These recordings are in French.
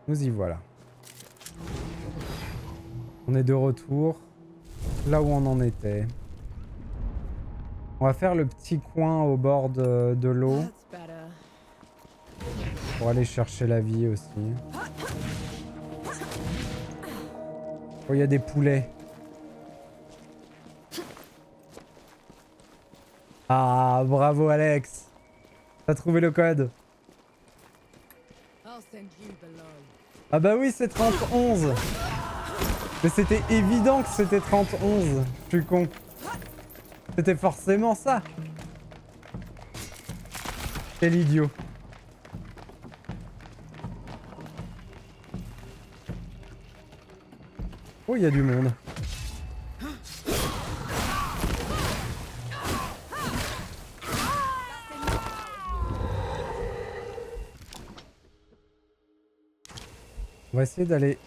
Nous y voilà. On est de retour là où on en était. On va faire le petit coin au bord de l'eau pour aller chercher la vie aussi. Oh, il y a des poulets. Ah, bravo Alex. T'as trouvé le code. Ah bah oui, c'est 3011. Mais c'était évident que c'était 3011. Je suis con. C'était forcément ça. Quel idiot. Oh, il y a du monde. On va essayer d'aller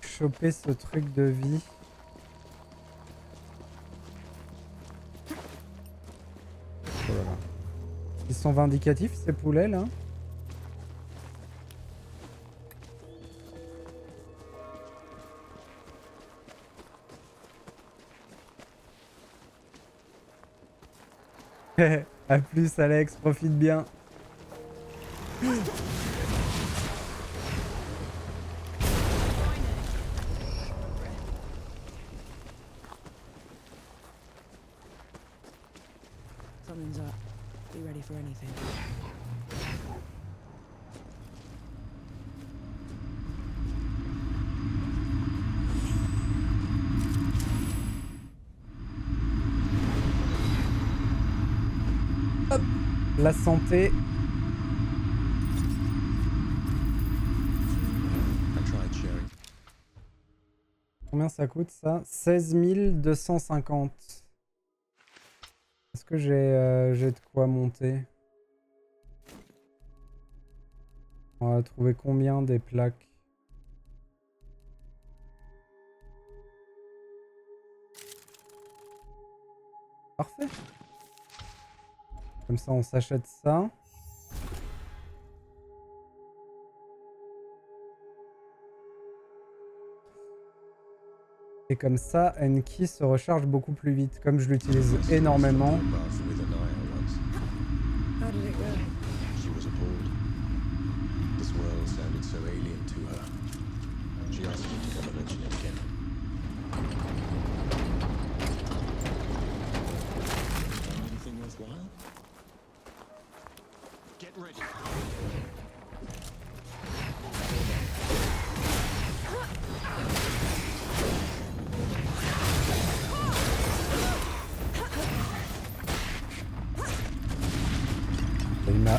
choper ce truc de vie. Oh là là. Ils sont vindicatifs ces poulets là. A plus Alex, profite bien. Something's up. Be ready for anything. Hop, la santé. Combien ça coûte ça? 16 250. Est-ce que j'ai de quoi monter? On va trouver combien des plaques? Parfait. Comme ça on s'achète ça. Et comme ça, Enki se recharge beaucoup plus vite. Comme je l'utilise énormément. How did it go? She was appalled. This world sounded so alien to her. She asked me to never mention it again. Anything worthwhile? Get ready. Il m'a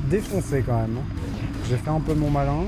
défoncé quand même. J'ai fait un peu mon malin.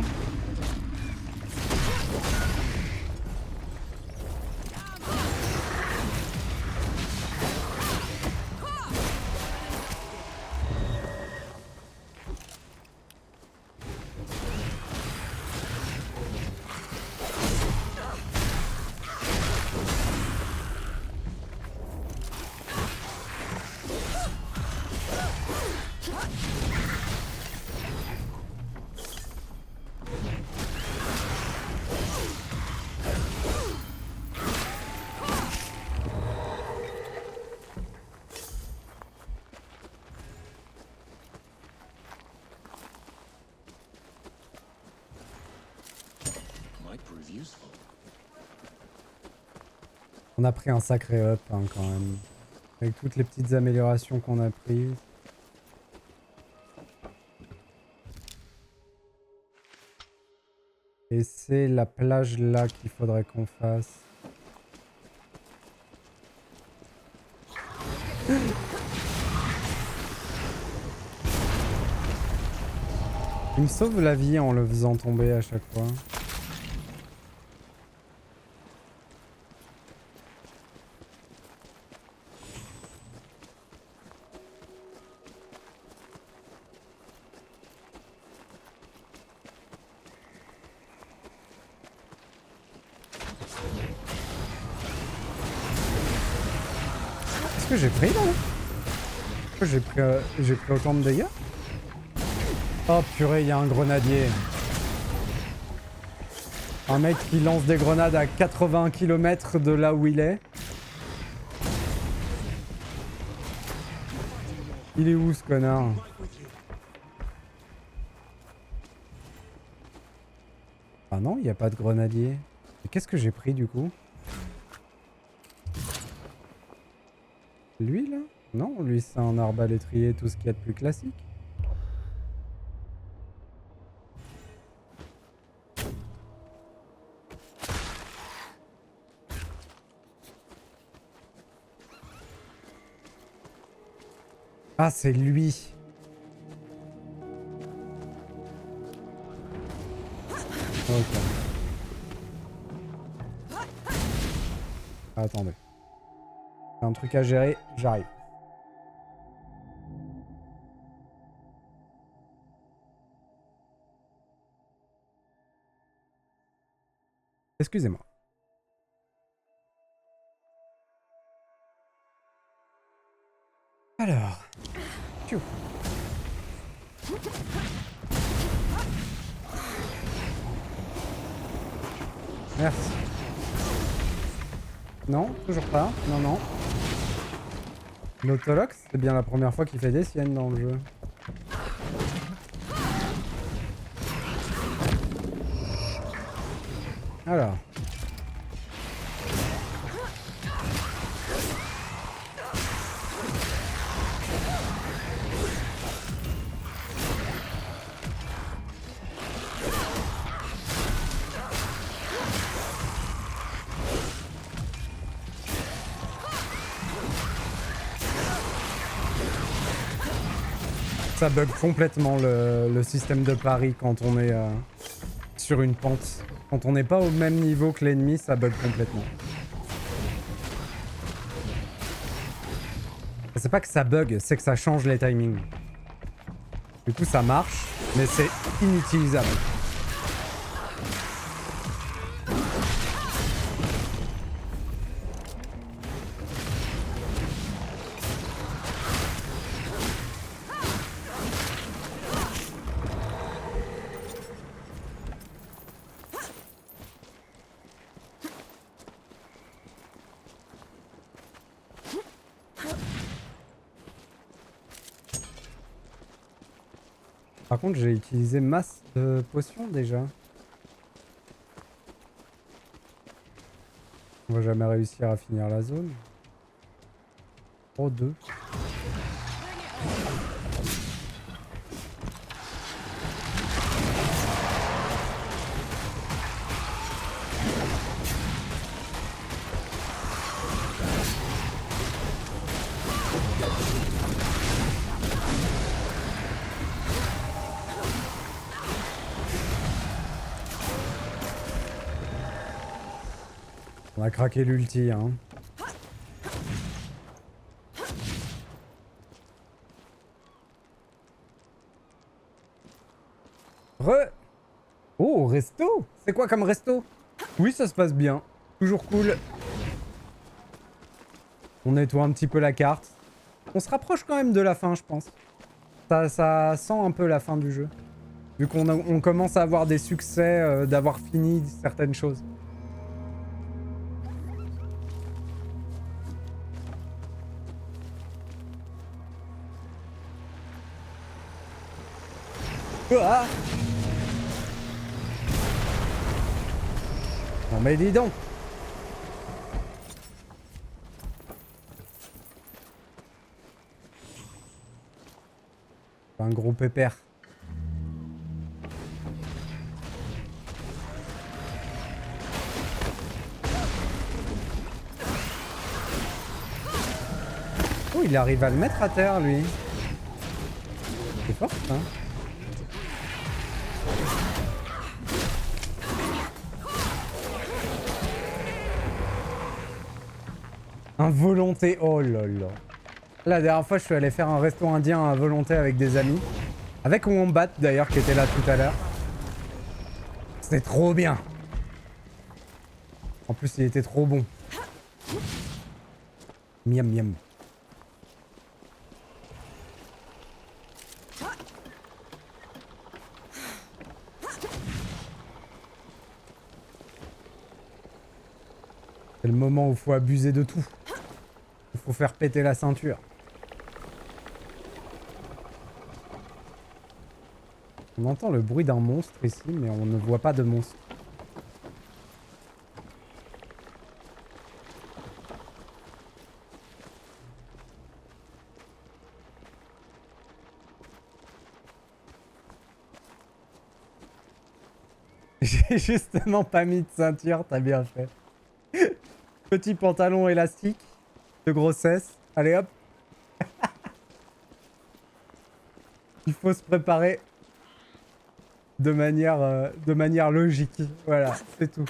On a pris un sacré up hein, quand même. Avec toutes les petites améliorations qu'on a prises. Et c'est la plage là qu'il faudrait qu'on fasse. Il me sauve la vie en le faisant tomber à chaque fois. Qu'est-ce que j'ai pris là? Pourquoi j'ai pris autant de dégâts? Oh purée, il y a un grenadier. Un mec qui lance des grenades à 80 km de là où il est. Il est où ce connard? Ah non, il n'y a pas de grenadier. Et qu'est-ce que j'ai pris du coup? Lui là? Non, lui c'est un arbalétrier, tout ce qu'il y a de plus classique. Ah, c'est lui. Ok. Attendez. J'ai un truc à gérer, j'arrive. Excusez-moi. Alors. Tchou. Merci. Non, toujours pas. Non, non. L'autolox, c'est bien la première fois qu'il fait des siennes dans le jeu. Alors. Ça bug complètement le système de pari quand on est sur une pente. Quand on n'est pas au même niveau que l'ennemi, ça bug complètement. C'est pas que ça bug, c'est que ça change les timings. Du coup ça marche, mais c'est inutilisable. Par contre, j'ai utilisé masse de potions déjà. On va jamais réussir à finir la zone. Oh, 2. On a craqué l'ulti, hein. Oh, resto? C'est quoi comme resto? Oui, ça se passe bien. Toujours cool. On nettoie un petit peu la carte. On se rapproche quand même de la fin, je pense. Ça sent un peu la fin du jeu. Vu qu'on commence à avoir des succès, d'avoir fini certaines choses. Ah! Non mais dis donc! Un gros pépère. Oh, il arrive à le mettre à terre, lui. C'est fort, hein. Un volonté, oh là là. La dernière fois, je suis allé faire un resto indien à volonté avec des amis. Avec Wombat, d'ailleurs, qui était là tout à l'heure. C'était trop bien. En plus, il était trop bon. Miam miam. C'est le moment où il faut abuser de tout. Il faut faire péter la ceinture. On entend le bruit d'un monstre ici, mais on ne voit pas de monstre. J'ai justement pas mis de ceinture, t'as bien fait. Petit pantalon élastique de grossesse. Allez hop. Il faut se préparer de manière logique. Voilà, c'est tout.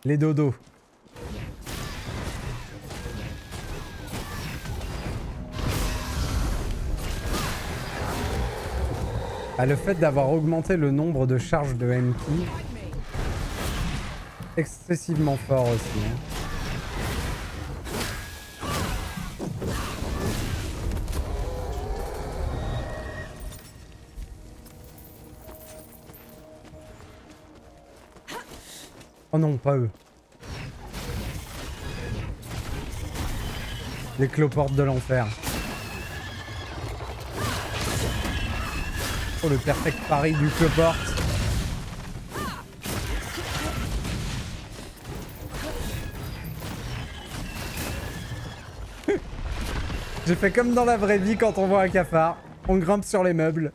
Les dodos. Ah, le fait d'avoir augmenté le nombre de charges de Enki, excessivement fort aussi. Hein. Oh non, pas eux. Les cloportes de l'enfer. Oh, le perfect pari du cloporte. J'ai fait comme dans la vraie vie quand on voit un cafard. On grimpe sur les meubles.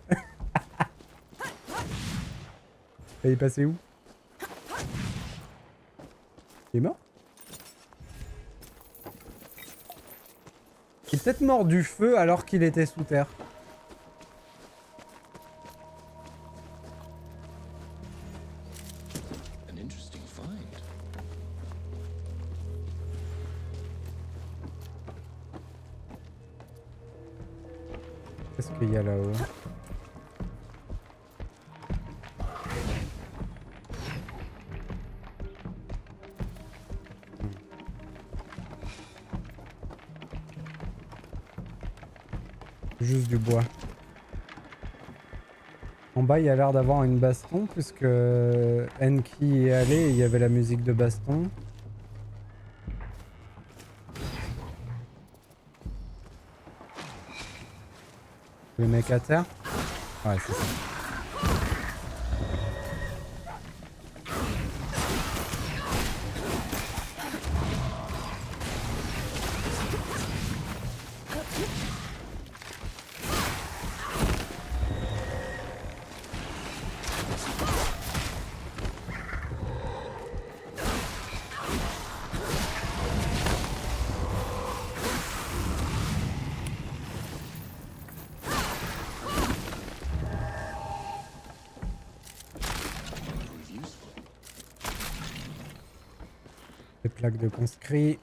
Et il est passé où? Il est mort? Il est peut-être mort du feu alors qu'il était sous terre. An interesting find. Qu'est-ce qu'il y a là-haut? Juste du bois. En bas, il y a l'air d'avoir une baston, puisque Enki est allé et il y avait la musique de baston. Les mecs à terre? Ouais, c'est ça. Des plaques de conscrits.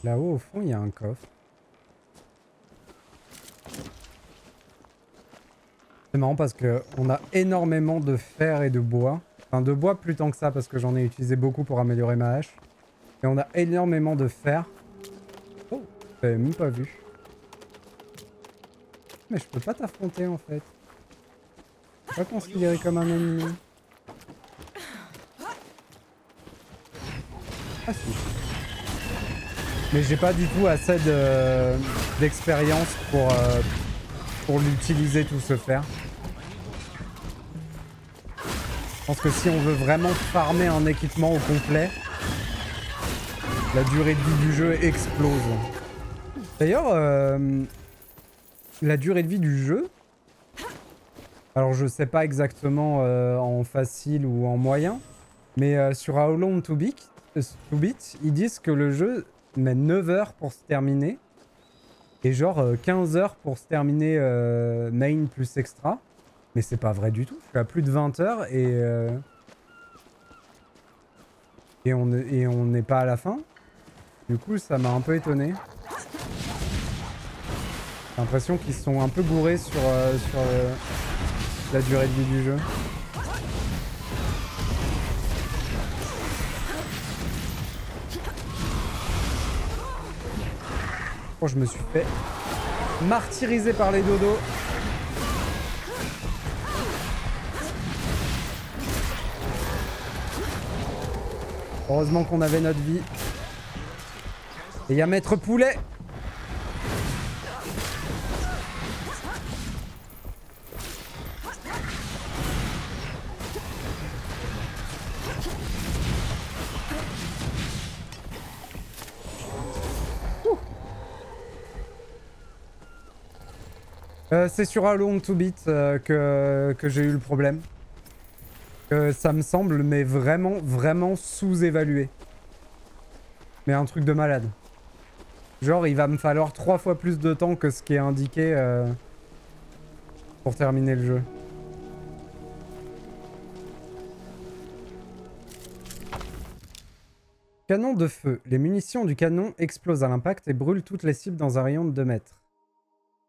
Là-haut, au fond, il y a un coffre. C'est marrant parce que on a énormément de fer et de bois. Enfin, de bois plus tant que ça parce que j'en ai utilisé beaucoup pour améliorer ma hache. Et on a énormément de fer. Oh, j'avais même pas vu. Mais je peux pas t'affronter en fait. Je suis pas considéré comme un ennemi. Ah si. Mais j'ai pas du tout assez d'expérience pour l'utiliser tout ce fer. Je pense que si on veut vraiment farmer un équipement au complet, la durée de vie du jeu explose. D'ailleurs, la durée de vie du jeu, alors je sais pas exactement en facile ou en moyen, mais sur How Long to Beat, ils disent que le jeu met 9 heures pour se terminer et genre 15 heures pour se terminer main plus extra. Mais c'est pas vrai du tout, je suis à plus de 20 heures et on n'est pas à la fin. Du coup, ça m'a un peu étonné. J'ai l'impression qu'ils sont un peu bourrés sur la durée de vie du jeu. Oh, je me suis fait martyriser par les dodos. Heureusement qu'on avait notre vie. Et il y a Maître Poulet. C'est sur How Long to Beat que j'ai eu le problème. Ça me semble, mais vraiment, vraiment sous-évalué. Mais un truc de malade. Genre, il va me falloir 3 fois plus de temps que ce qui est indiqué pour terminer le jeu. Canon de feu. Les munitions du canon explosent à l'impact et brûlent toutes les cibles dans un rayon de 2 mètres.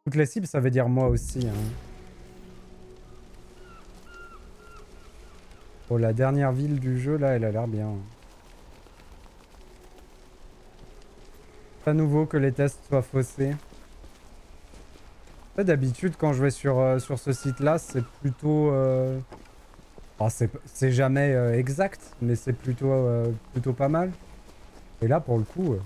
Toutes les cibles, ça veut dire moi aussi. Hein. Oh, la dernière ville du jeu, là, elle a l'air bien. Pas nouveau que les tests soient faussés. D'habitude, quand je vais sur ce site-là, c'est plutôt... Oh, c'est jamais exact, mais c'est plutôt pas mal. Et là, pour le coup...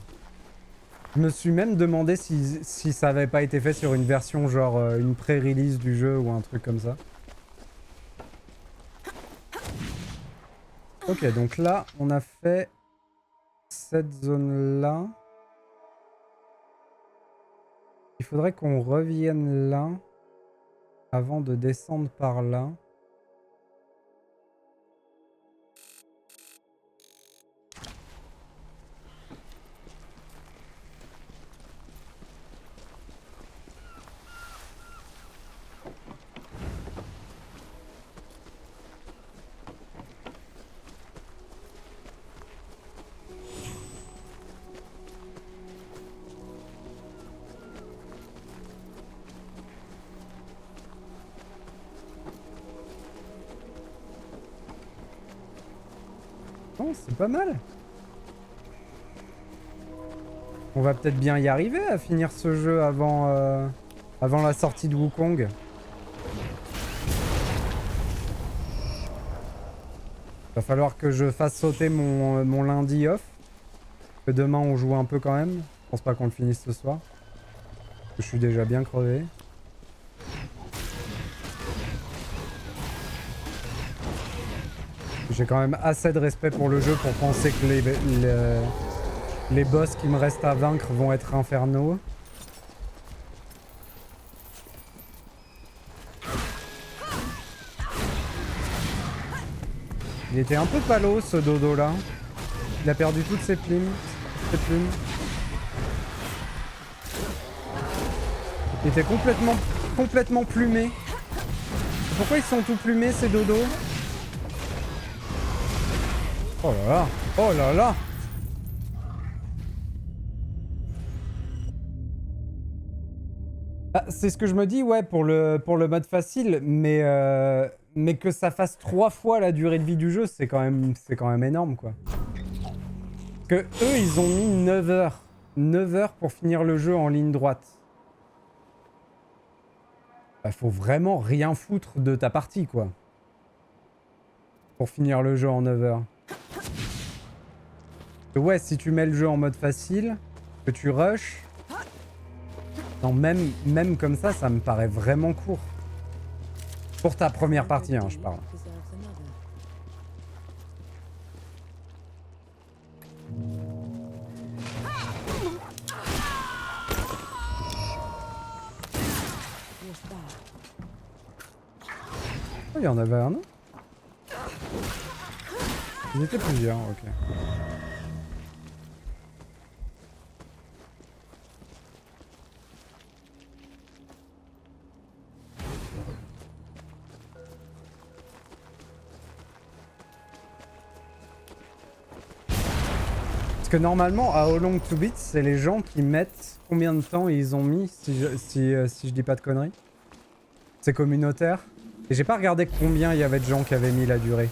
Je me suis même demandé si ça avait pas été fait sur une version genre une pré-release du jeu ou un truc comme ça. Ok, donc là, on a fait cette zone-là. Il faudrait qu'on revienne là avant de descendre par là. Oh, c'est pas mal. On va peut-être bien y arriver à finir ce jeu avant la sortie de Wukong. Va falloir que je fasse sauter mon lundi off. Que demain on joue un peu quand même. Je pense pas qu'on le finisse ce soir. Je suis déjà bien crevé. J'ai quand même assez de respect pour le jeu pour penser que les boss qui me restent à vaincre vont être infernaux. Il était un peu palo ce dodo là. Il a perdu toutes ses plumes. Il était complètement plumé. Pourquoi ils sont tout plumés ces dodos? Oh là là! Oh là là! Ah, c'est ce que je me dis, ouais, pour le mode facile, mais que ça fasse 3 fois la durée de vie du jeu, c'est quand même énorme, quoi. Que eux, ils ont mis 9 heures. 9 heures pour finir le jeu en ligne droite. Bah, faut vraiment rien foutre de ta partie, quoi. Pour finir le jeu en 9 heures. Ouais, si tu mets le jeu en mode facile, que tu rushes... Non, même comme ça, ça me paraît vraiment court. Pour ta première partie, hein, je parle. Oh, il y en avait un autre. Ils étaient plusieurs, ok. Parce que normalement, à How Long to Beat, c'est les gens qui mettent combien de temps ils ont mis, si je dis pas de conneries. C'est communautaire. Et j'ai pas regardé combien il y avait de gens qui avaient mis la durée.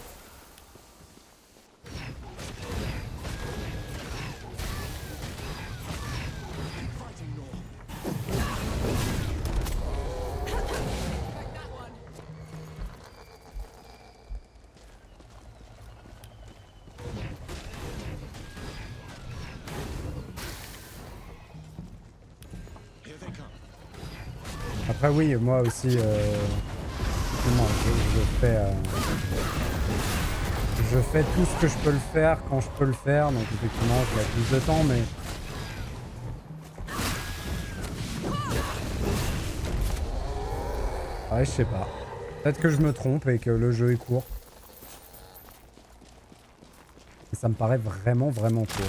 Après oui, moi aussi, effectivement, je fais tout ce que je peux le faire quand je peux le faire, donc effectivement je mets plus de temps, mais... Ouais, je sais pas. Peut-être que je me trompe et que le jeu est court. Et ça me paraît vraiment, vraiment court.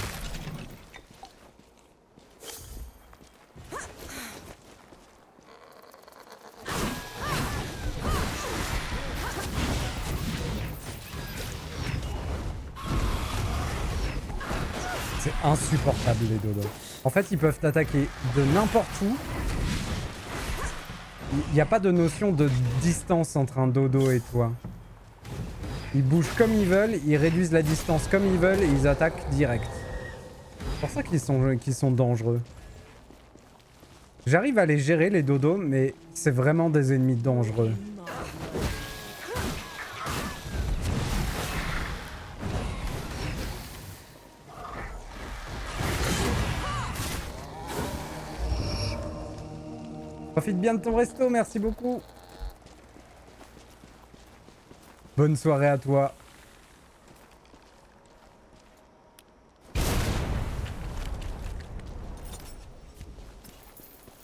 C'est insupportable les dodos. En fait, ils peuvent t'attaquer de n'importe où. Il n'y a pas de notion de distance entre un dodo et toi. Ils bougent comme ils veulent, ils réduisent la distance comme ils veulent et ils attaquent direct. C'est pour ça qu'ils sont dangereux. J'arrive à les gérer les dodos, mais c'est vraiment des ennemis dangereux. Profite bien de ton resto, merci beaucoup. Bonne soirée à toi.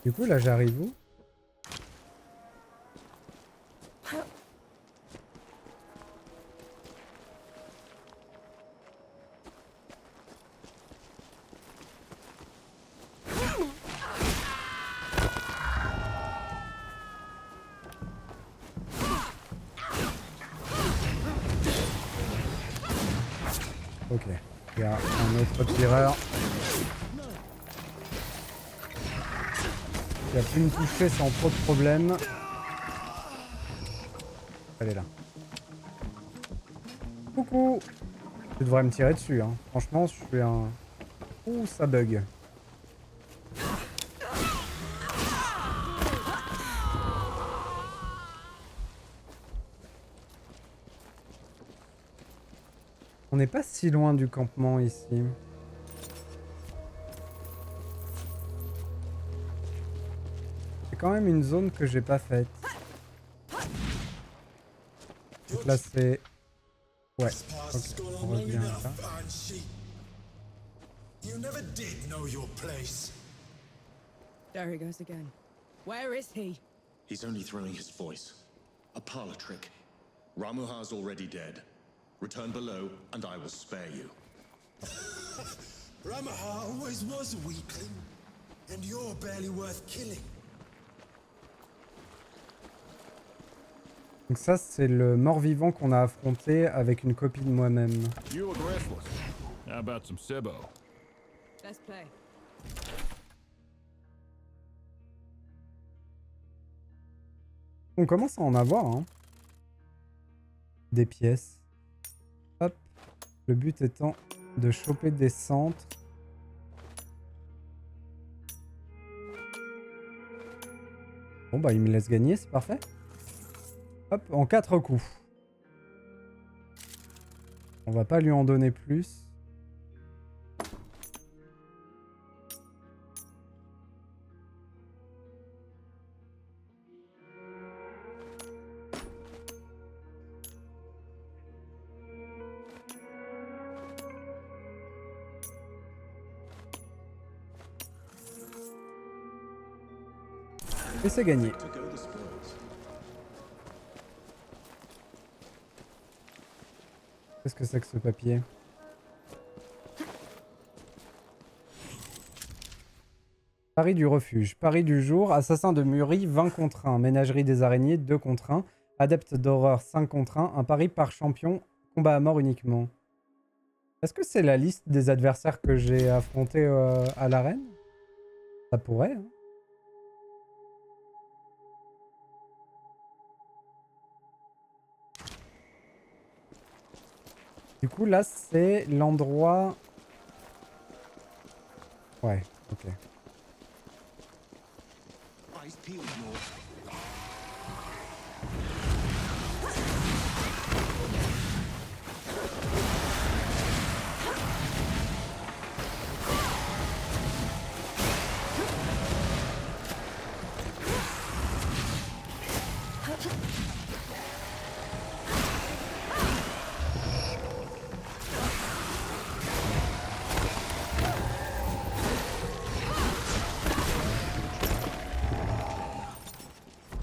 Du coup, là, j'arrive où? Ok, il y a un autre tireur. Il a pu me toucher sans trop de problèmes. Elle est là. Coucou. Tu devrais me tirer dessus, hein. Franchement, je suis un... Ouh, ça bug. On n'est pas si loin du campement ici. C'est quand même une zone que j'ai pas faite. Donc là c'est... Ouais, ok, on revient là. There he goes again. Where is he? He's only throwing his voice. A parlor trick. Ramuha's already dead. Return below, and I will spare you. Ramaha always was a weakling, and you're barely worth killing. Donc ça c'est le mort-vivant qu'on a affronté avec une copie de moi-même. You look restless. How about some Sebo? Let's play. On commence à en avoir, hein. Des pièces. Hop. Le but étant de choper des centres. Bon bah il me laisse gagner, c'est parfait. Hop, en 4 coups. On va pas lui en donner plus. Et c'est gagné. To go the spoils. Qu'est-ce que c'est que ce papier? Pari du refuge. Pari du jour. Assassin de Muri, 20 contre 1. Ménagerie des araignées, 2 contre 1. Adepte d'horreur, 5 contre 1. Un pari par champion. Combat à mort uniquement. Est-ce que c'est la liste des adversaires que j'ai affrontés à l'arène? Ça pourrait, hein. Du coup, là, c'est l'endroit... Ouais, ok. Eyes peeled, Lord.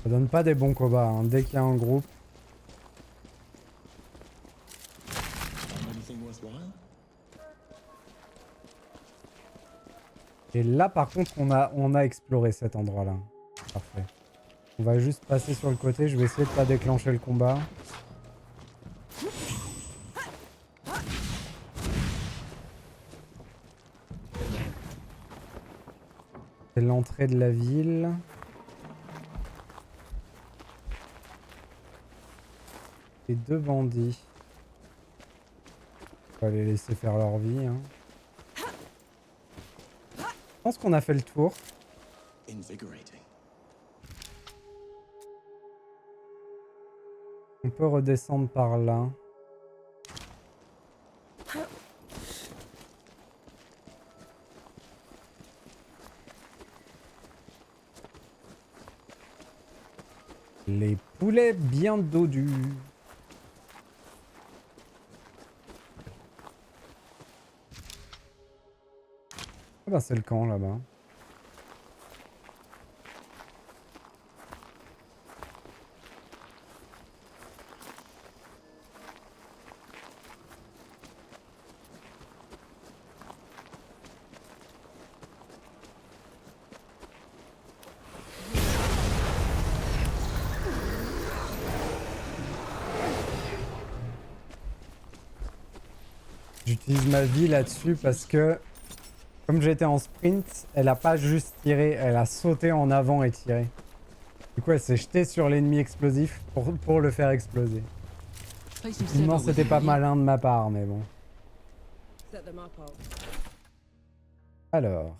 Ça donne pas des bons combats, hein. Dès qu'il y a un groupe. Anything worthwhile? Et là par contre on a exploré cet endroit là. Parfait. On va juste passer sur le côté, je vais essayer de pas déclencher le combat. C'est l'entrée de la ville. Et 2 bandits. On va les laisser faire leur vie. Hein. Je pense qu'on a fait le tour. Invigorating. On peut redescendre par là. Les poulets bien dodus. Ah bah c'est le camp là-bas. J'utilise ma vie là-dessus parce que comme j'étais en sprint, elle a pas juste tiré, elle a sauté en avant et tiré. Du coup elle s'est jetée sur l'ennemi explosif pour le faire exploser. Effectivement c'était pas malin de ma part mais bon. Set them up, I'll... Alors.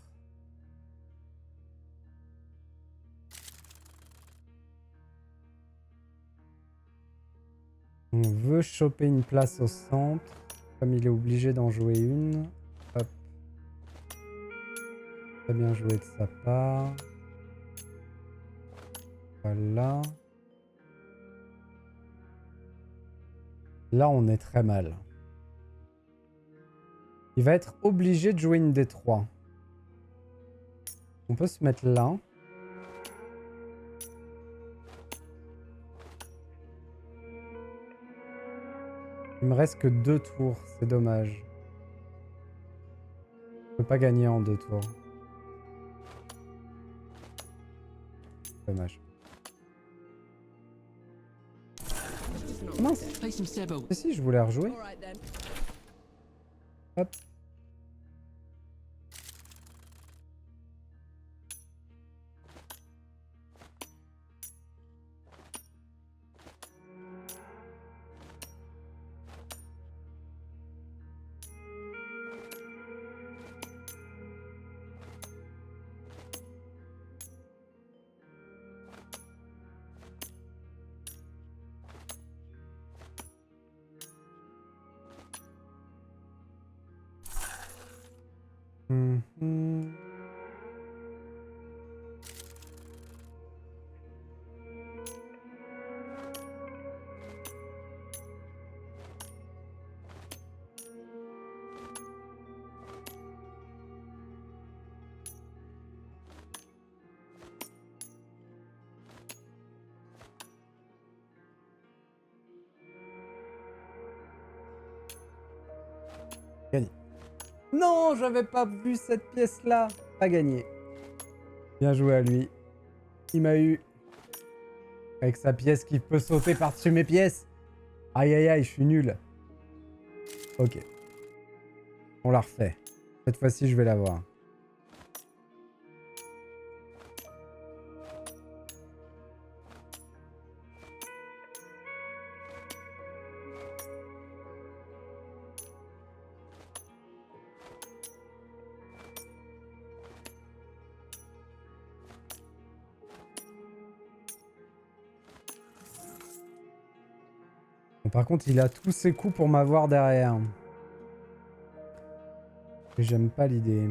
On veut choper une place au centre. Comme il est obligé d'en jouer une. Hop. Très bien joué de sa part. Voilà. Là, on est très mal. Il va être obligé de jouer une des 3. On peut se mettre là. Il me reste que 2 tours, c'est dommage. Je peux pas gagner en 2 tours. Dommage. Mince. Si, je voulais rejouer. All right then. Hop. Mhm. Gagné. Non, j'avais pas vu cette pièce-là. Pas gagné. Bien joué à lui. Il m'a eu. Avec sa pièce qui peut sauter par-dessus mes pièces. Aïe aïe aïe, je suis nul. Ok. On la refait. Cette fois-ci, je vais l'avoir. Bon, par contre, il a tous ses coups pour m'avoir derrière. Et j'aime pas l'idée.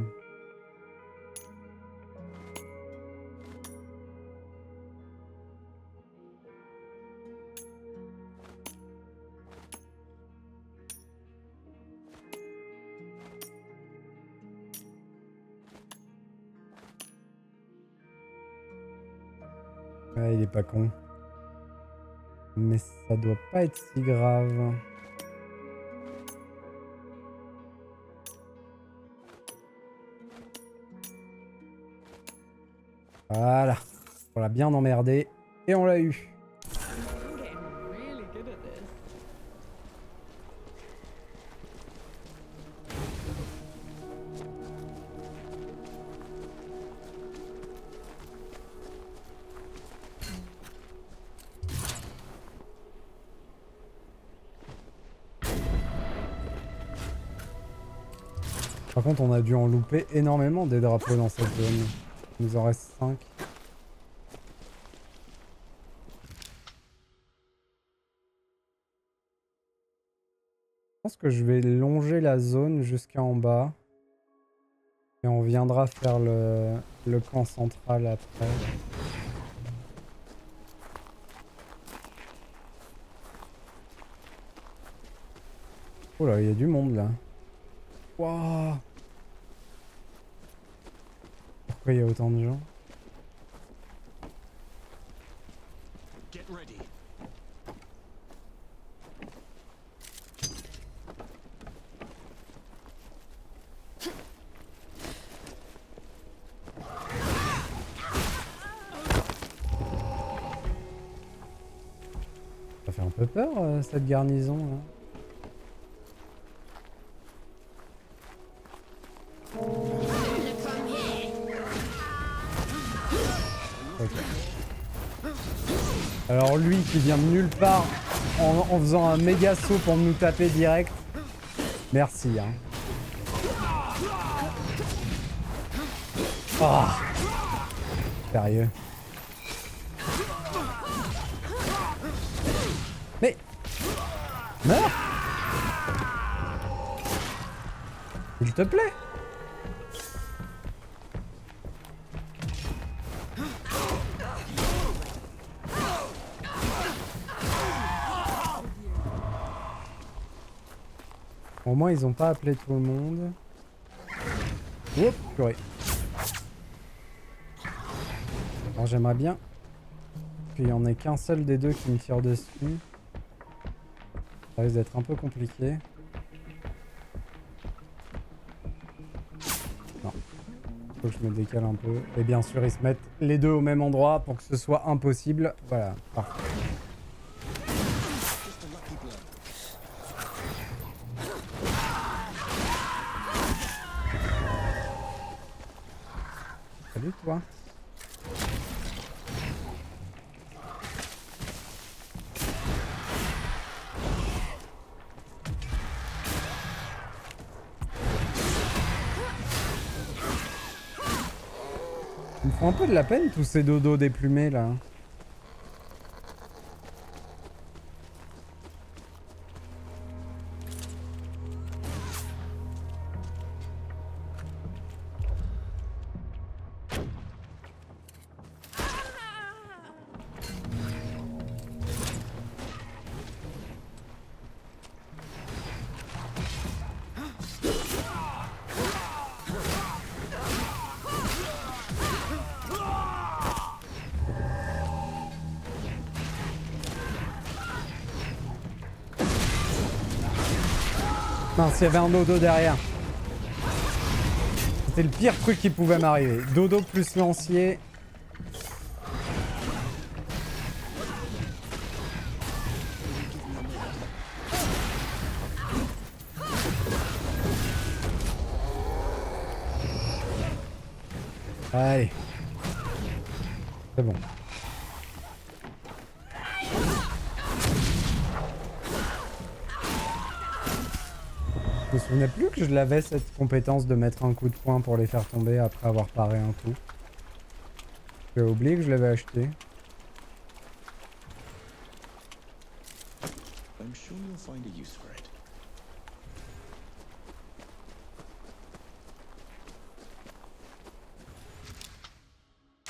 Ouais, il est pas con. Mais ça doit pas être si grave. Voilà. On l'a bien emmerdé. Et on l'a eu. I'm getting really good at this. Par contre, on a dû en louper énormément des drapeaux dans cette zone. Il nous en reste 5. Je pense que je vais longer la zone jusqu'à en bas. Et on viendra faire le camp central après. Oh là, il y a du monde là. Waouh! Pourquoi il y a autant de gens? Get ready. Ça fait un peu peur cette garnison là. Ok. Alors lui qui vient de nulle part en faisant un méga saut pour nous taper direct. Merci hein. Ah. Sérieux. Mais meurs. S'il te plaît. Au moins ils ont pas appelé tout le monde. Oups, purée. Alors j'aimerais bien qu'il y en ait qu'un seul des deux qui me tire dessus. Ça risque d'être un peu compliqué. Non. Faut que je me décale un peu. Et bien sûr ils se mettent les deux au même endroit pour que ce soit impossible. Voilà, parfait. Just a lucky blow. Salut toi. Ils me font un peu de la peine tous ces dodos déplumés là. Mince, il y avait un dodo derrière. C'était le pire truc qui pouvait m'arriver. Dodo plus lancier. Allez. C'est bon. Je me souvenais plus que je l'avais cette compétence de mettre un coup de poing pour les faire tomber après avoir paré un coup. J'ai oublié que je l'avais acheté. I'm sure you'll find a use for it.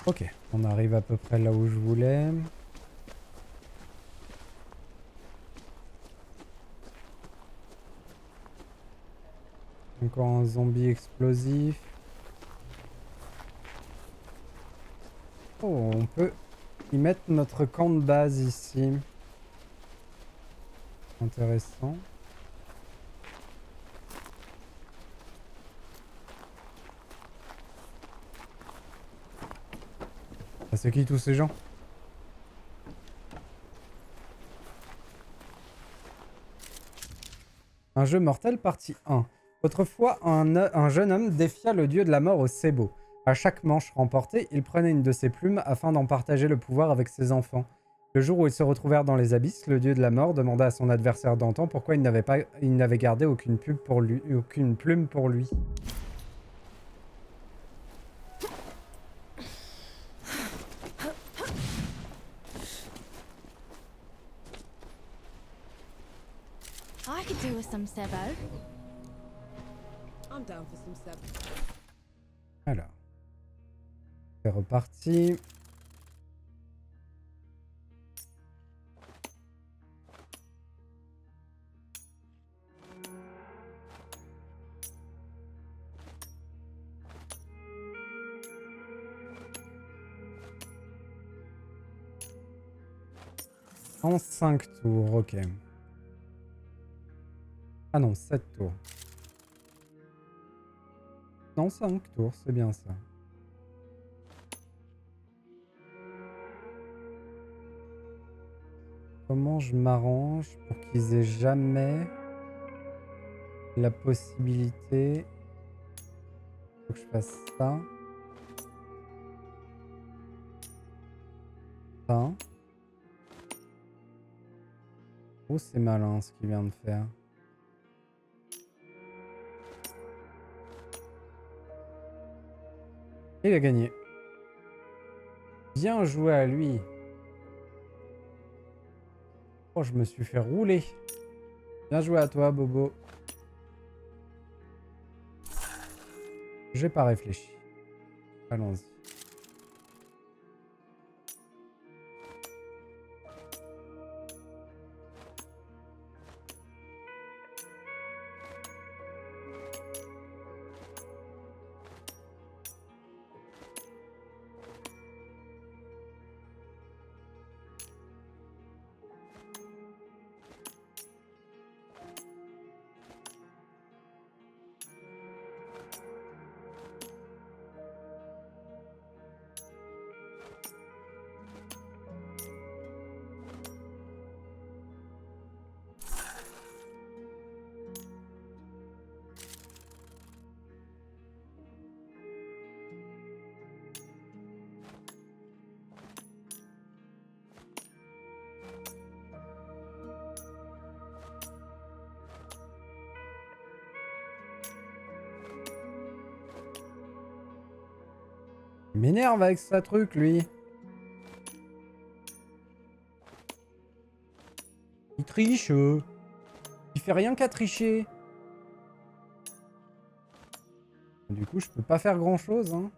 Ok, on arrive à peu près là où je voulais. Encore un zombie explosif. Oh, on peut Ils mettent notre camp de base ici. Intéressant. Ah, c'est qui tous ces gens? Un jeu mortel partie 1. Autrefois, un jeune homme défia le dieu de la mort au Sebo. À chaque manche remportée, il prenait une de ses plumes afin d'en partager le pouvoir avec ses enfants. Le jour où ils se retrouvèrent dans les abysses, le dieu de la mort demanda à son adversaire d'antan pourquoi il n'avait gardé aucune plume pour lui. I could do with some Sebo. I'm down for some seb. Alors. C'est reparti. En 5 tours, ok. Ah non, 7 tours. Non, 5 tours, c'est bien ça. Comment je m'arrange pour qu'ils aient jamais la possibilité... Faut que je fasse ça. Ça. Oh, c'est malin ce qu'il vient de faire. Il a gagné. Bien joué à lui. Oh, je me suis fait rouler. Bien joué à toi, Bobo. J'ai pas réfléchi. Allons-y. Il m'énerve avec sa truc, lui. Il triche. Il fait rien qu'à tricher. Du coup, je peux pas faire grand chose, hein.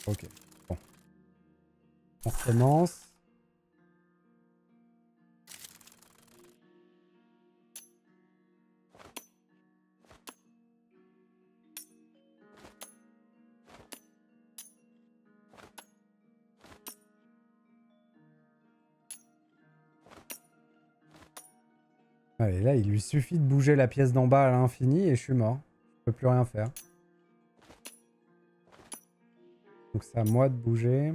Ok. Bon. On recommence. Allez, là, il lui suffit de bouger la pièce d'en bas à l'infini et je suis mort. Je peux plus rien faire. Donc c'est à moi de bouger.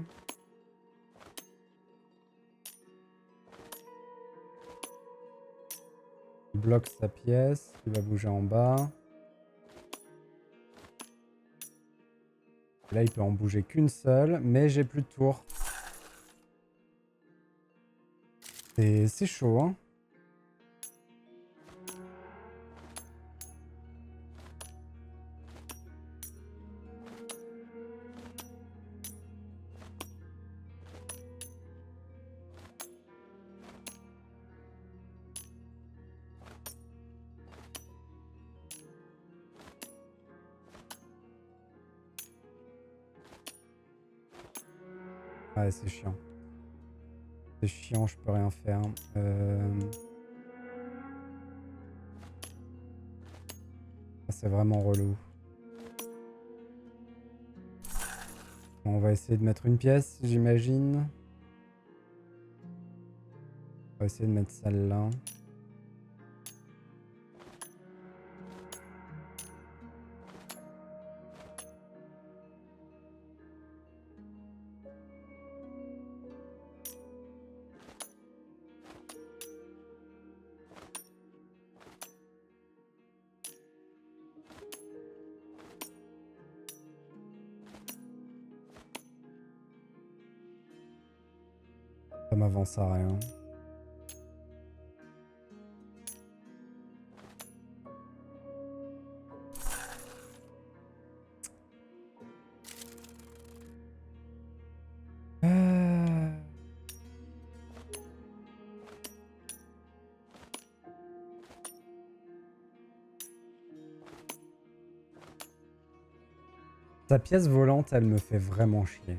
Il bloque sa pièce. Il va bouger en bas. Là, il peut en bouger qu'une seule, mais j'ai plus de tour. C'est chaud, hein. Ouais, c'est chiant. C'est chiant, je peux rien faire. C'est vraiment relou. On va essayer de mettre une pièce, j'imagine. On va essayer de mettre celle-là. Ça m'avance à rien. Sa pièce volante, elle me fait vraiment chier.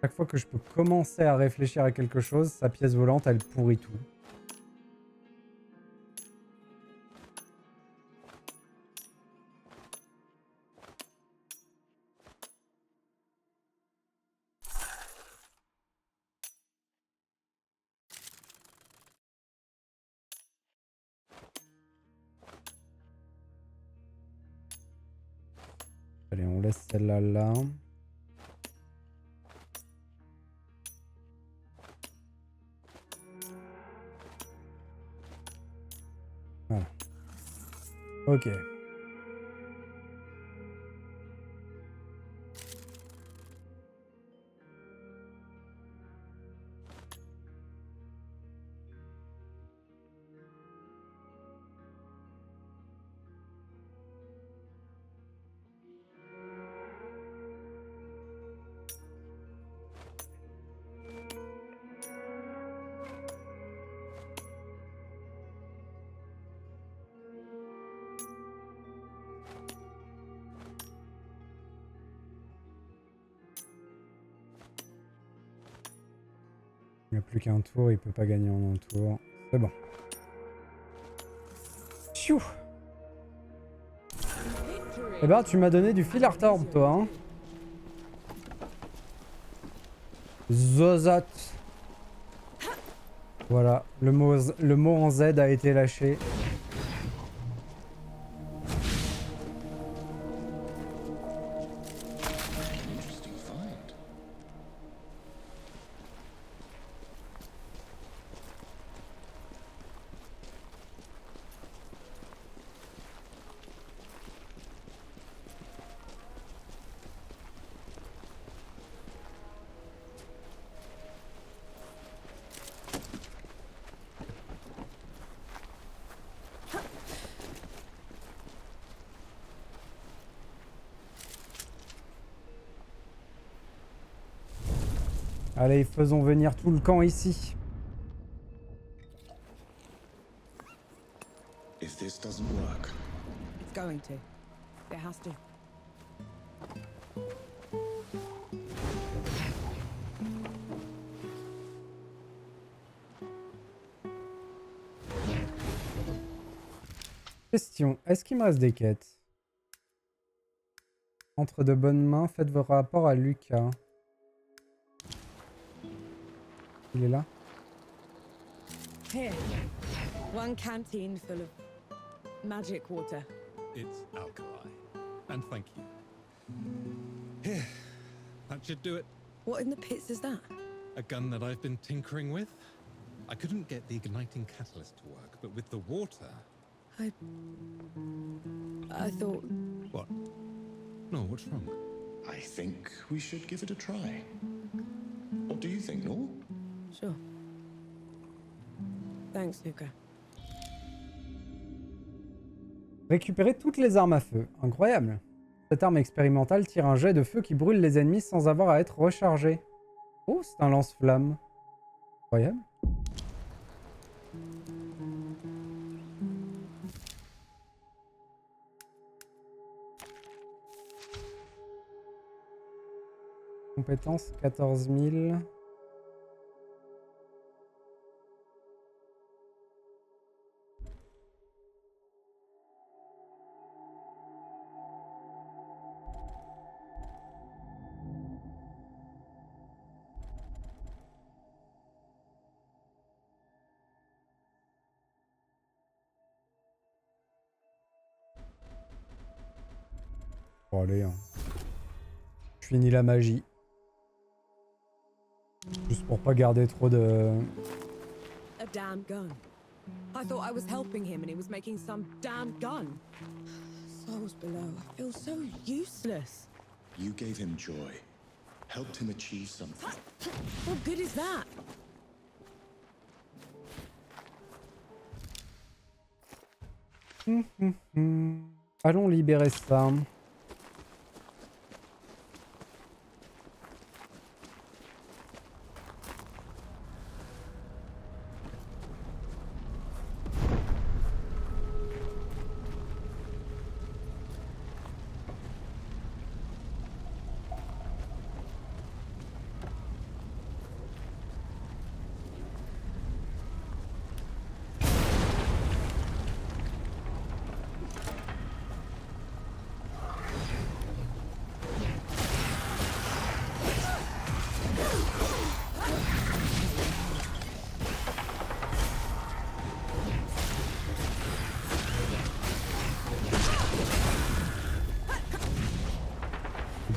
Chaque fois que je peux commencer à réfléchir à quelque chose, sa pièce volante, elle pourrit tout. Allez, on laisse celle-là là. Voilà. Ok. Il n'y a plus qu'un tour, il peut pas gagner en un tour. C'est bon. Pfiou. Eh ben, tu m'as donné du fil à retordre, toi, hein. Zozot. Voilà, le mot en Z a été lâché. Interesting find. Allez, faisons venir tout le camp ici. If this doesn't work, It's going to. It has to. Question, est-ce qu'il me reste des quêtes? Entre de bonnes mains, faites vos rapports à Lucas. Il est là? Here. One canteen full of magic water. It's alkali. And thank you. Here. That should do it. What in the pits is that? A gun that I've been tinkering with. I couldn't get the igniting catalyst to work, but with the water... I thought... What? No, what's wrong? I think we should give it a try. What do you think, Noel? Sure. Thanks, Luca. Récupérer toutes les armes à feu. Incroyable. Cette arme expérimentale tire un jet de feu qui brûle les ennemis sans avoir à être rechargé. Oh, c'est un lance-flamme. Incroyable. Compétence 14 000. Bon, allez, hein. Je finis la magie. Juste pour pas garder trop de... A damn gun. I thought I was helping him and he was making some damn gun. Souls below. I feel so useless. You gave him joy, helped him achieve something. What good is that? Allons libérer ça.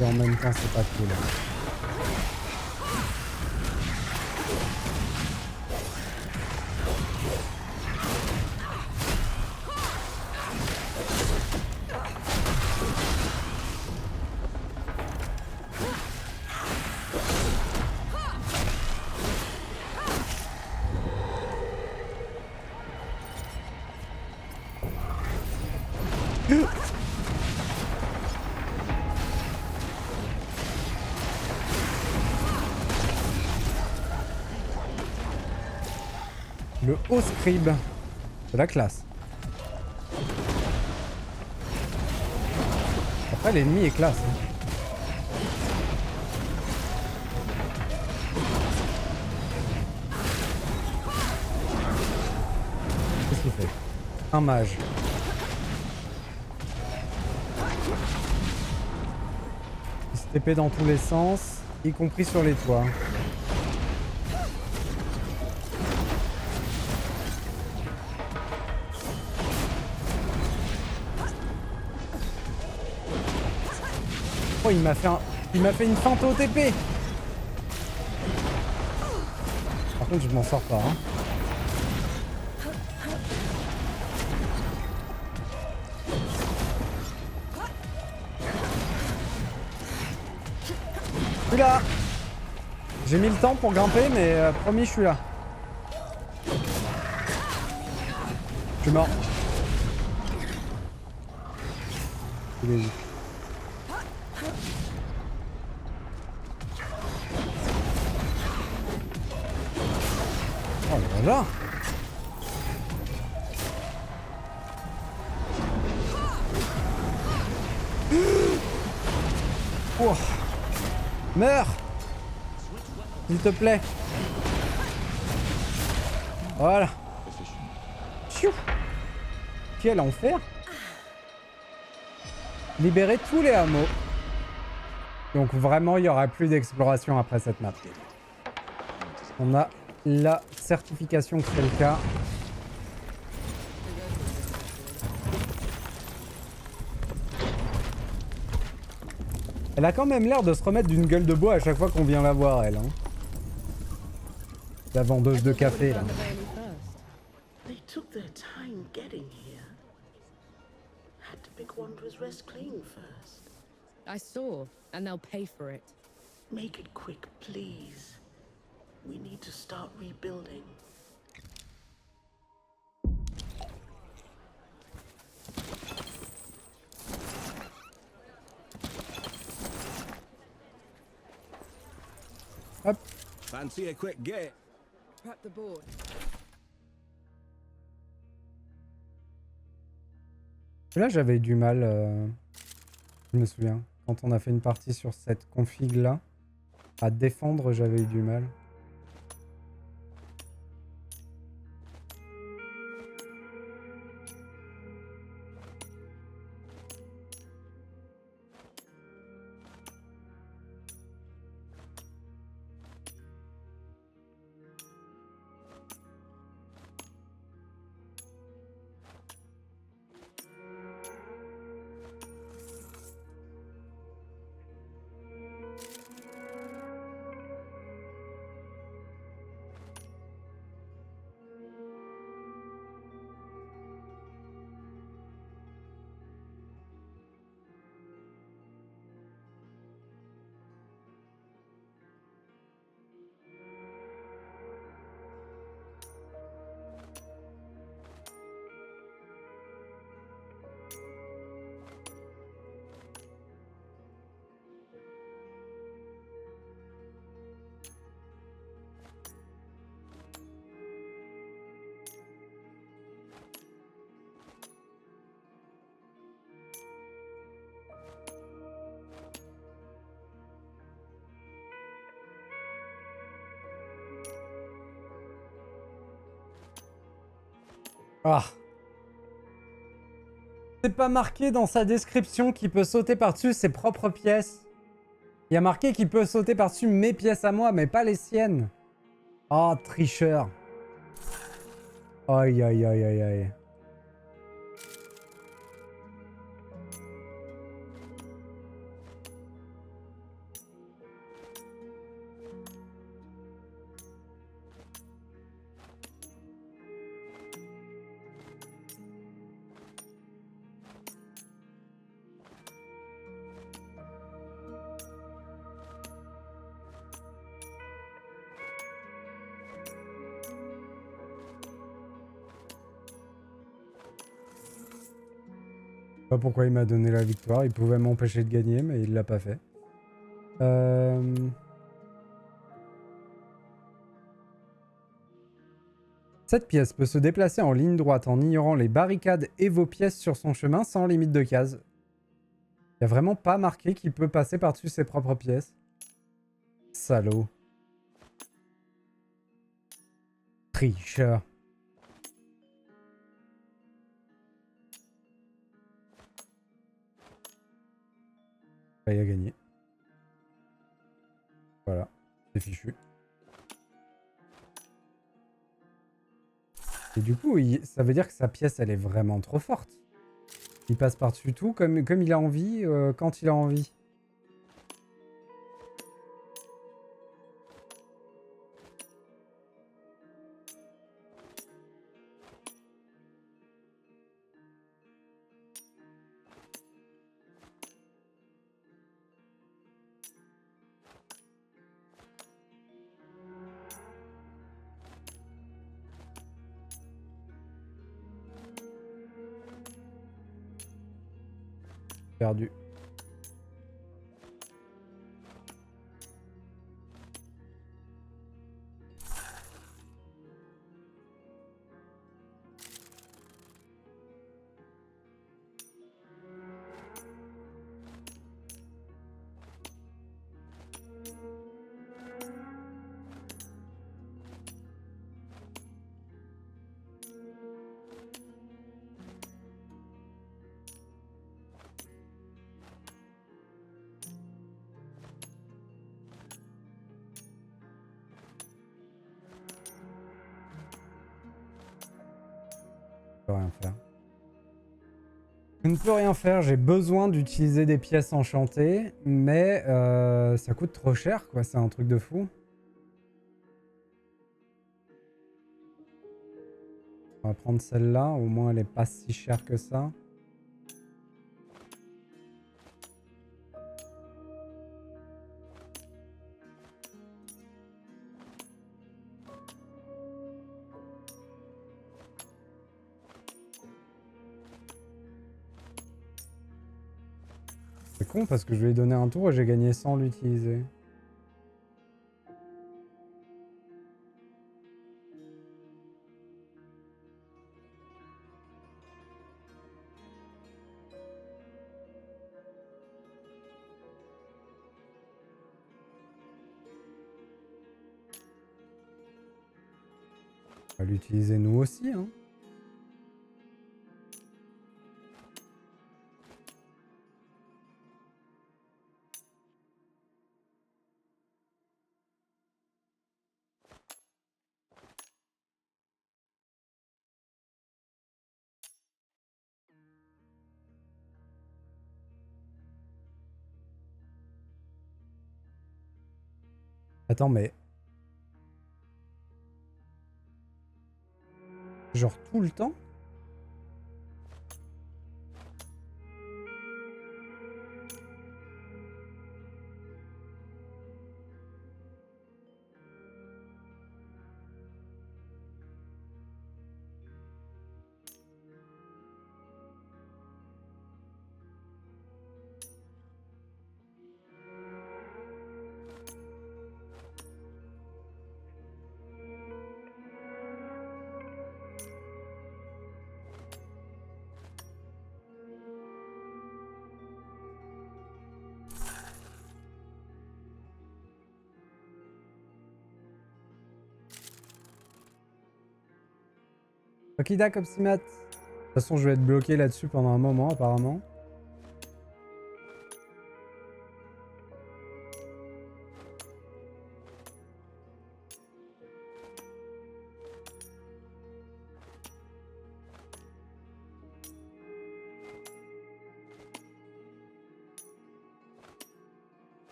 Et en même temps, c'est pas cool. Le haut scribe. De la classe. Après, l'ennemi est classe. Hein. Qu'est-ce qu'il fait? Un mage. Il se TP dans tous les sens, y compris sur les toits. Oh, il m'a fait une feinte au TP. Par contre, je m'en sors pas. Hein. Je suis là. J'ai mis le temps pour grimper, mais promis, je suis là. Je suis mort. Allez-y. Oh là là. Oh. Meurs. S'il te plaît. Voilà. Pfiou. Quel enfer. Libérer tous les hameaux. Donc vraiment, il n'y aura plus d'exploration après cette map. On a la certification que c'est le cas. Elle a quand même l'air de se remettre d'une gueule de bois à chaque fois qu'on vient la voir, elle. Hein. La vendeuse de café, là. They took their time getting here. Had to pick Wanderer's Rest clean first. I saw, and they'll pay for it. Make it quick, please. We need to start rebuilding. Hop. Fancy a quick get? Prep the board. Là, j'avais eu du mal, je me souviens, quand on a fait une partie sur cette config-là, à défendre, j'avais eu du mal. Ah. C'est pas marqué dans sa description qu'il peut sauter par-dessus ses propres pièces. Il y a marqué qu'il peut sauter par-dessus mes pièces à moi, mais pas les siennes. Oh, tricheur. Aïe, aïe, aïe, aïe, aïe. Je sais pas pourquoi il m'a donné la victoire. Il pouvait m'empêcher de gagner, mais il l'a pas fait. Cette pièce peut se déplacer en ligne droite en ignorant les barricades et vos pièces sur son chemin sans limite de cases. Il y a vraiment pas marqué qu'il peut passer par-dessus ses propres pièces. Salaud. Tricheur. Il a gagné. Voilà, c'est fichu. Et du coup, ça veut dire que sa pièce, elle est vraiment trop forte. Il passe par-dessus tout comme il a envie, quand il a envie. Perdu. Je peux rien faire. Je ne peux rien faire, j'ai besoin d'utiliser des pièces enchantées, mais ça coûte trop cher, quoi, c'est un truc de fou. On va prendre celle-là, au moins elle est pas si chère que ça. C'est con parce que je lui ai donné un tour et j'ai gagné sans l'utiliser. On va l'utiliser nous aussi, hein. Attends, mais... Genre tout le temps? Okida Kopsimat. De toute façon, je vais être bloqué là-dessus pendant un moment, apparemment.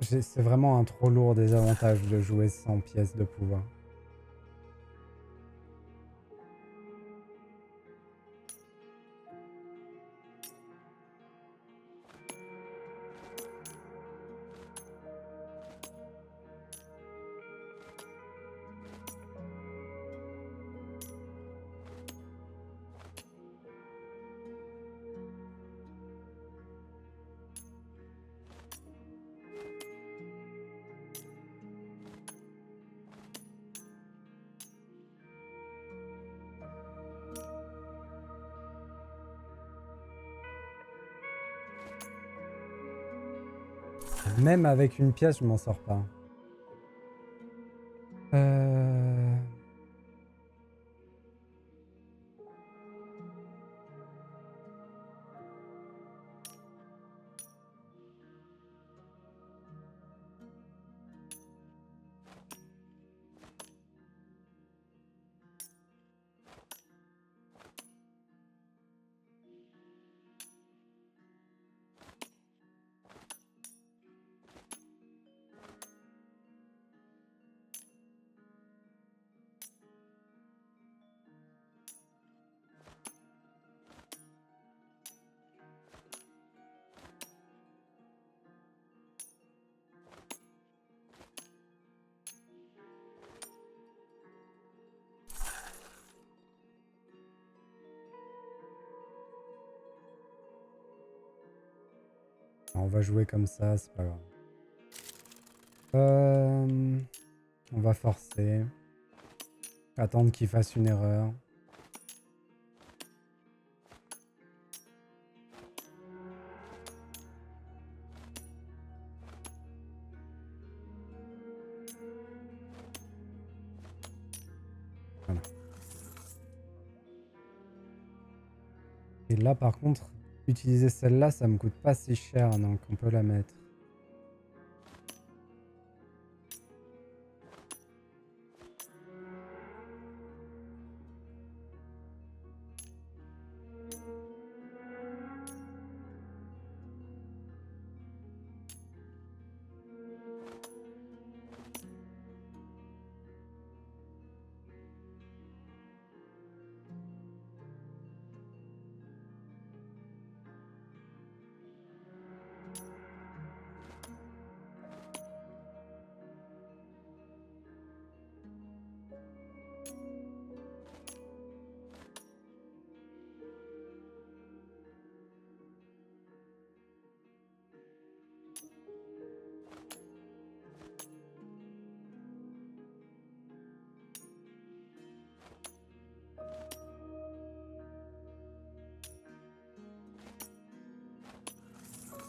C'est vraiment un trop lourd désavantage de jouer sans pièces de pouvoir. Même avec une pièce, je m'en sors pas. On va jouer comme ça, c'est pas grave. On va forcer. Attendre qu'il fasse une erreur. Voilà. Et là par contre, utiliser celle-là, ça me coûte pas si cher, donc on peut la mettre.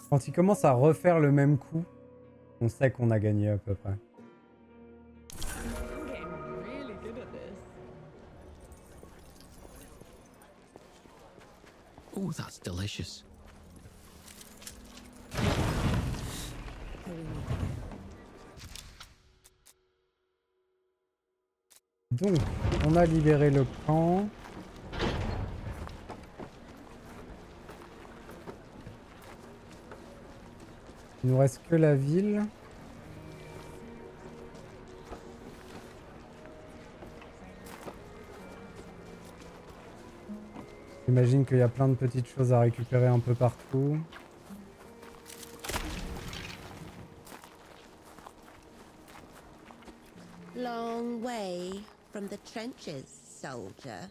Quand il commence à refaire le même coup, on sait qu'on a gagné à peu près. I'm getting really good at this. Oh, that's delicious. Donc, on a libéré le camp. Il nous reste que la ville. J'imagine qu'il y a plein de petites choses à récupérer un peu partout. Long way from the trenches, soldier.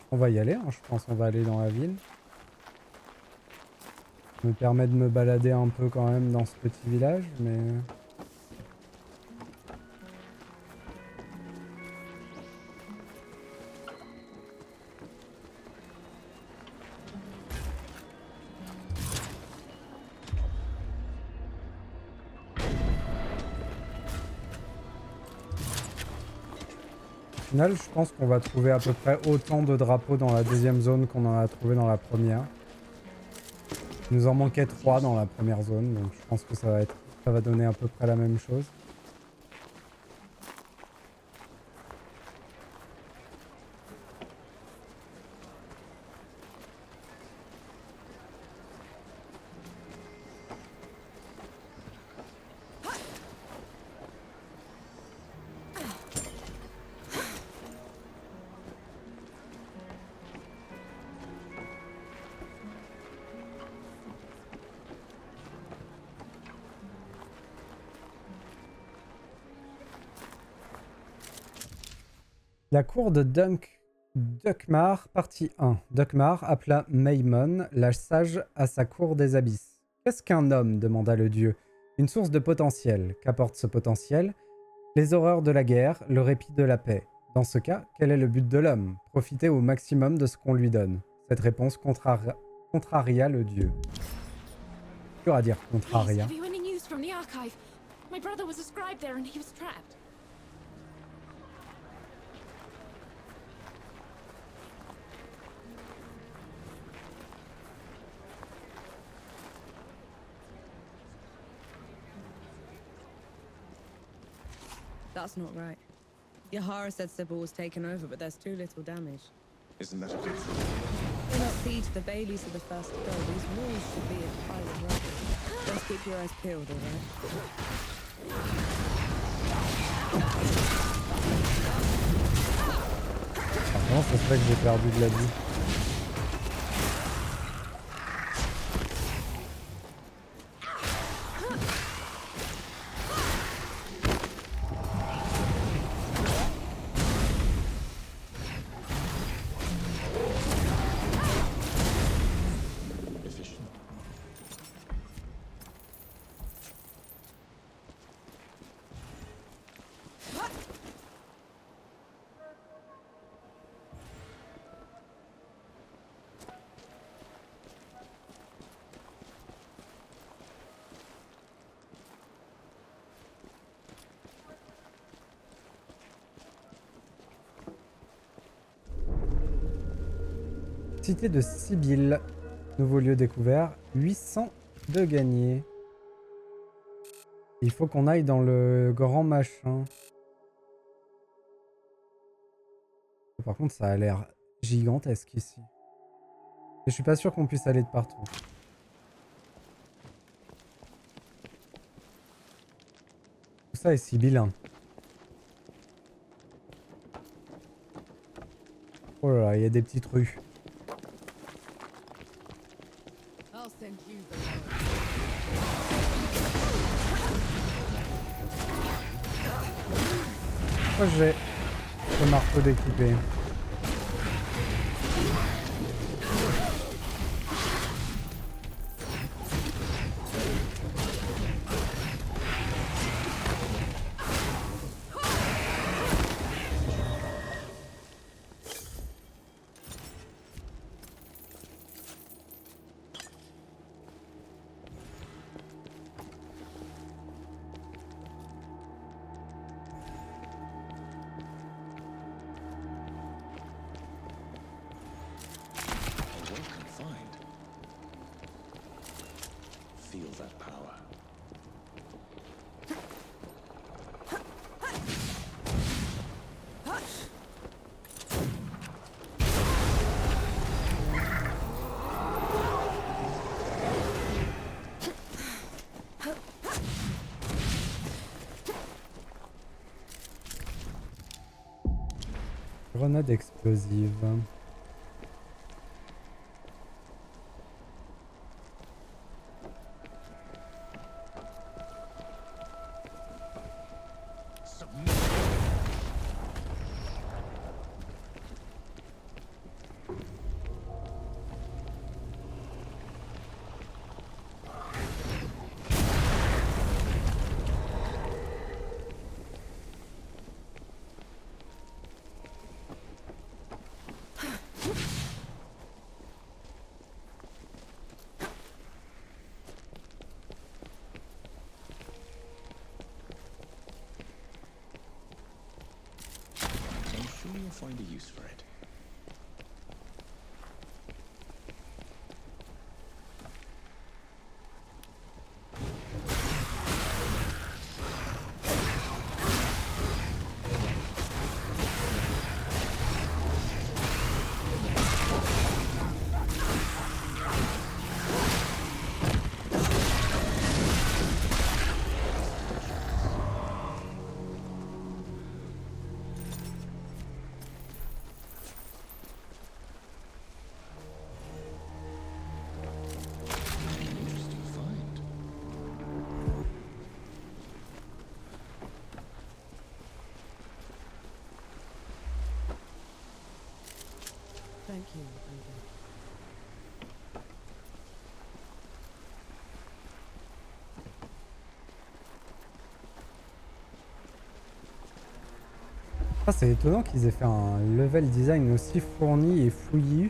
On va y aller, hein, je pense qu'on va aller dans la ville. Ça me permet de me balader un peu quand même dans ce petit village, mais... final, je pense qu'on va trouver à peu près autant de drapeaux dans la deuxième zone qu'on en a trouvé dans la première. Il nous en manquait 3 dans la première zone, donc je pense que ça va donner à peu près la même chose. La cour de Dukmar, partie 1. Dukmar appela Maimon, la sage, à sa cour des abysses. Qu'est-ce qu'un homme demanda le dieu. Une source de potentiel. Qu'apporte ce potentiel? Les horreurs de la guerre, le répit de la paix. Dans ce cas, quel est le but de l'homme? Profiter au maximum de ce qu'on lui donne. Cette réponse contraria le dieu. Dur à dire, contraria. Have you any news from the archive? My brother was a scribe there and he was trapped. That's not right. Yahara said Sybil was taken over, but there's too little damage. Isn't that a bit? We're not siege the Baileys are the first to go. These walls should be a pile of rubble. Just keep your eyes peeled, alright? Comment ça se fait que j'ai perdu de la vie? Cité de Sibylle. Nouveau lieu découvert. 800 de gagné. Il faut qu'on aille dans le grand machin. Par contre, ça a l'air gigantesque ici. Et je suis pas sûr qu'on puisse aller de partout. Tout ça est sibyllin. Oh là là, il y a des petites rues. Pourquoi j'ai ce marteau d'équipé? Feel that power. Grenade explosive. find a use for it. Interesting find. Thank you, Ada. Ah, c'est étonnant qu'ils aient fait un level design aussi fourni et fouillis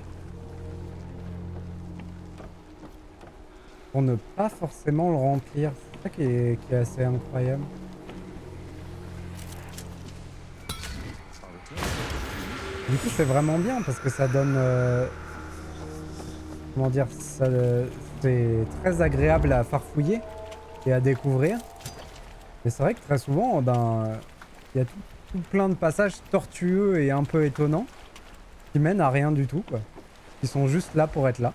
pour ne pas forcément le remplir. C'est ça qui est assez incroyable. Du coup, c'est vraiment bien parce que ça donne... comment dire, c'est très agréable à farfouiller et à découvrir. Mais c'est vrai que très souvent, ben, il y a tout plein de passages tortueux et un peu étonnants qui mènent à rien du tout, quoi. Qui sont juste là pour être là.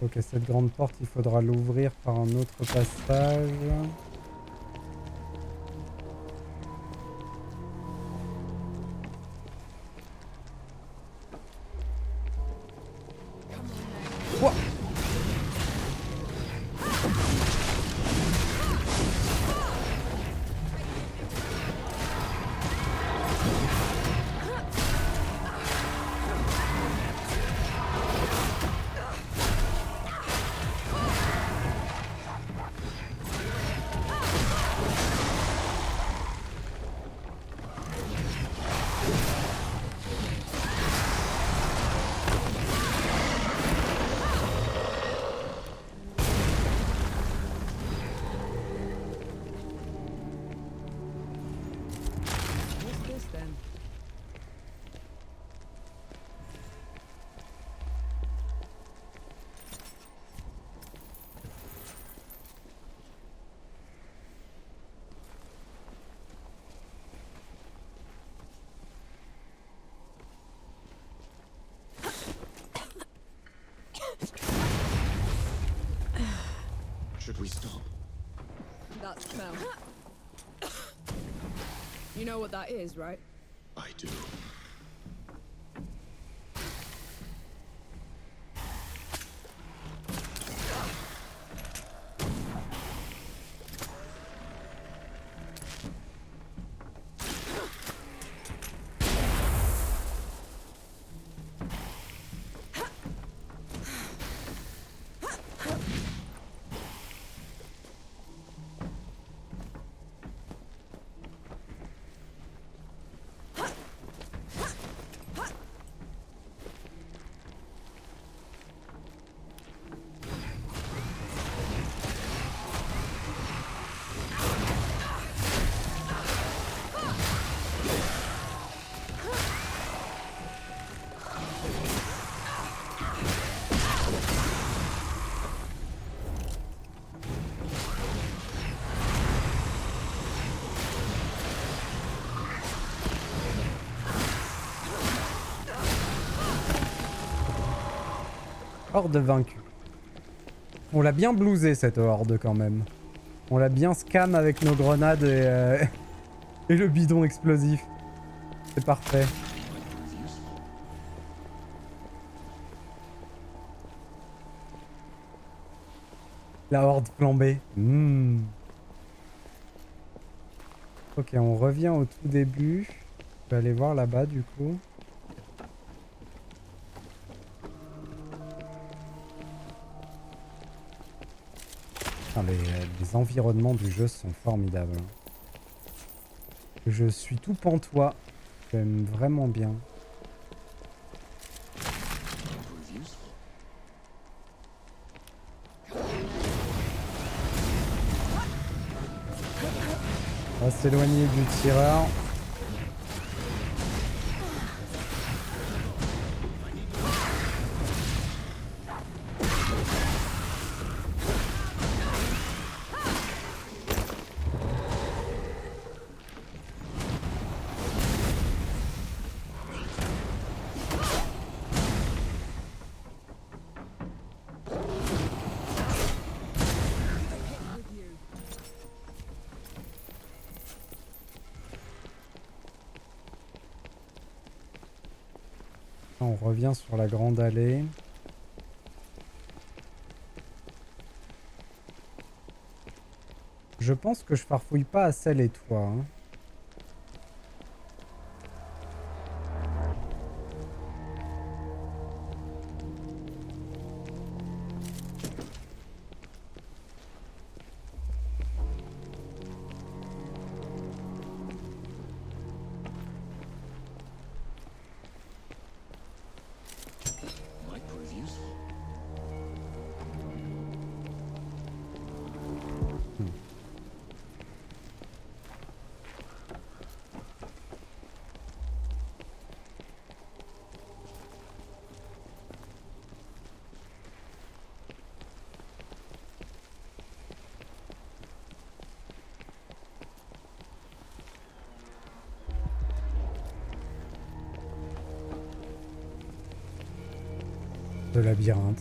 Ok, cette grande porte, il faudra l'ouvrir par un autre passage. Ouah. What's this then? Should we stop? That smell. You know what that is, right? I do. Horde vaincue. On l'a bien blousé cette horde quand même. On l'a bien scam avec nos grenades et le bidon explosif. C'est parfait. La horde flambée. Ok, on revient au tout début. Je vais aller voir là-bas du coup. Putain, les environnements du jeu sont formidables. Je suis tout pantois. J'aime vraiment bien. On va s'éloigner du tireur. On revient sur la grande allée. Je pense que je farfouille pas assez les toits. Hein. De labyrinthe.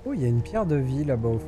Oh, il y a une pierre de vie là-bas au fond.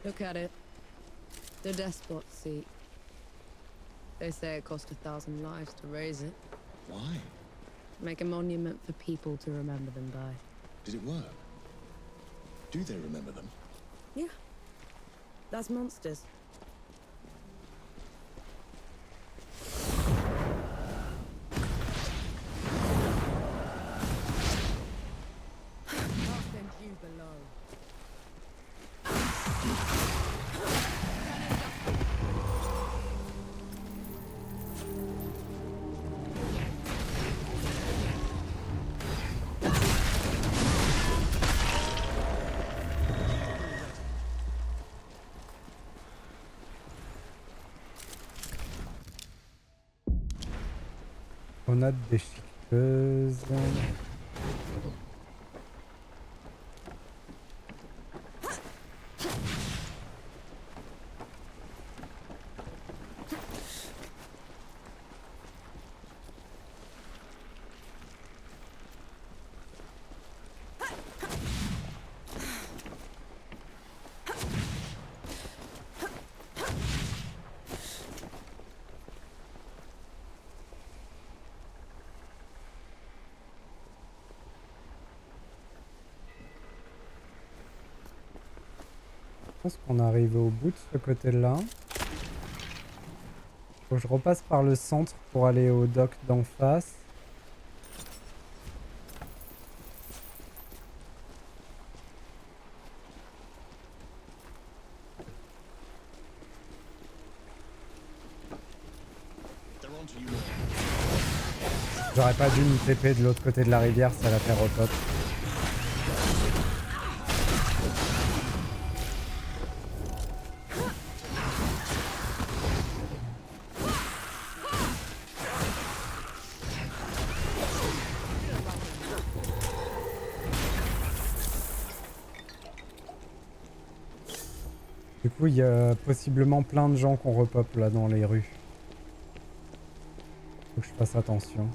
Look at it. The despot's seat. They say it cost 1,000 lives to raise it. Why? Make a monument for people to remember them by. Did it work? Do they remember them? Yeah. That's monsters. I'll send you below. Grenade déchiqueteuse. pense qu'on arrive au bout de ce côté-là. Faut que je repasse par le centre pour aller au dock d'en face. J'aurais pas dû me TP de l'autre côté de la rivière, ça va faire au top. Du coup, il y a possiblement plein de gens qu'on repop là dans les rues. Faut que je fasse attention.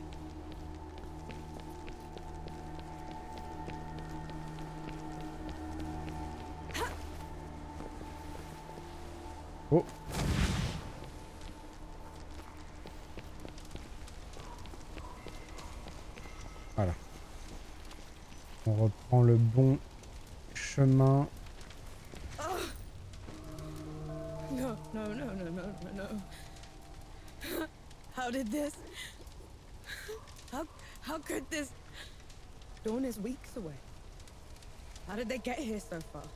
Oh. Voilà. On reprend le bon chemin. No, no, no, no, no, no, no. How did this? How could this? Dawn is weeks away. How did they get here so fast?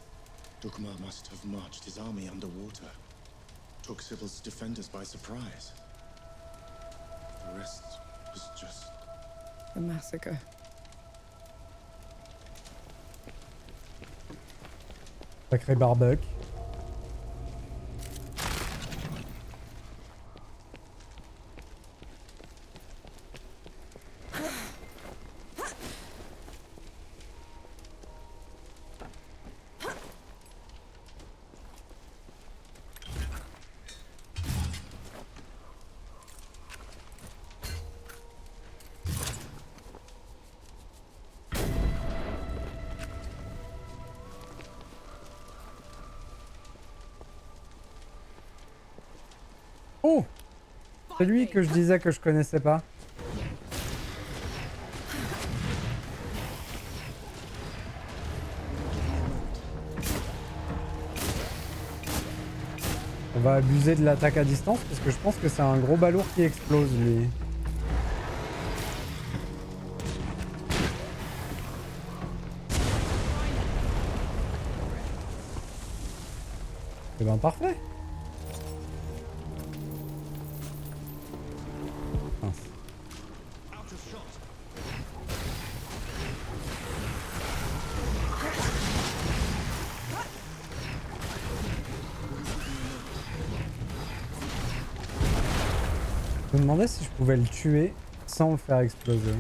Dukmar must have marched his army underwater. Took Sybil's defenders by surprise. The rest was just... The massacre. Sacré barbec. Oh! C'est lui que je disais que je connaissais pas. On va abuser de l'attaque à distance parce que je pense que c'est un gros balourd qui explose lui. Eh ben parfait. Je me demandais si je pouvais le tuer sans le faire exploser.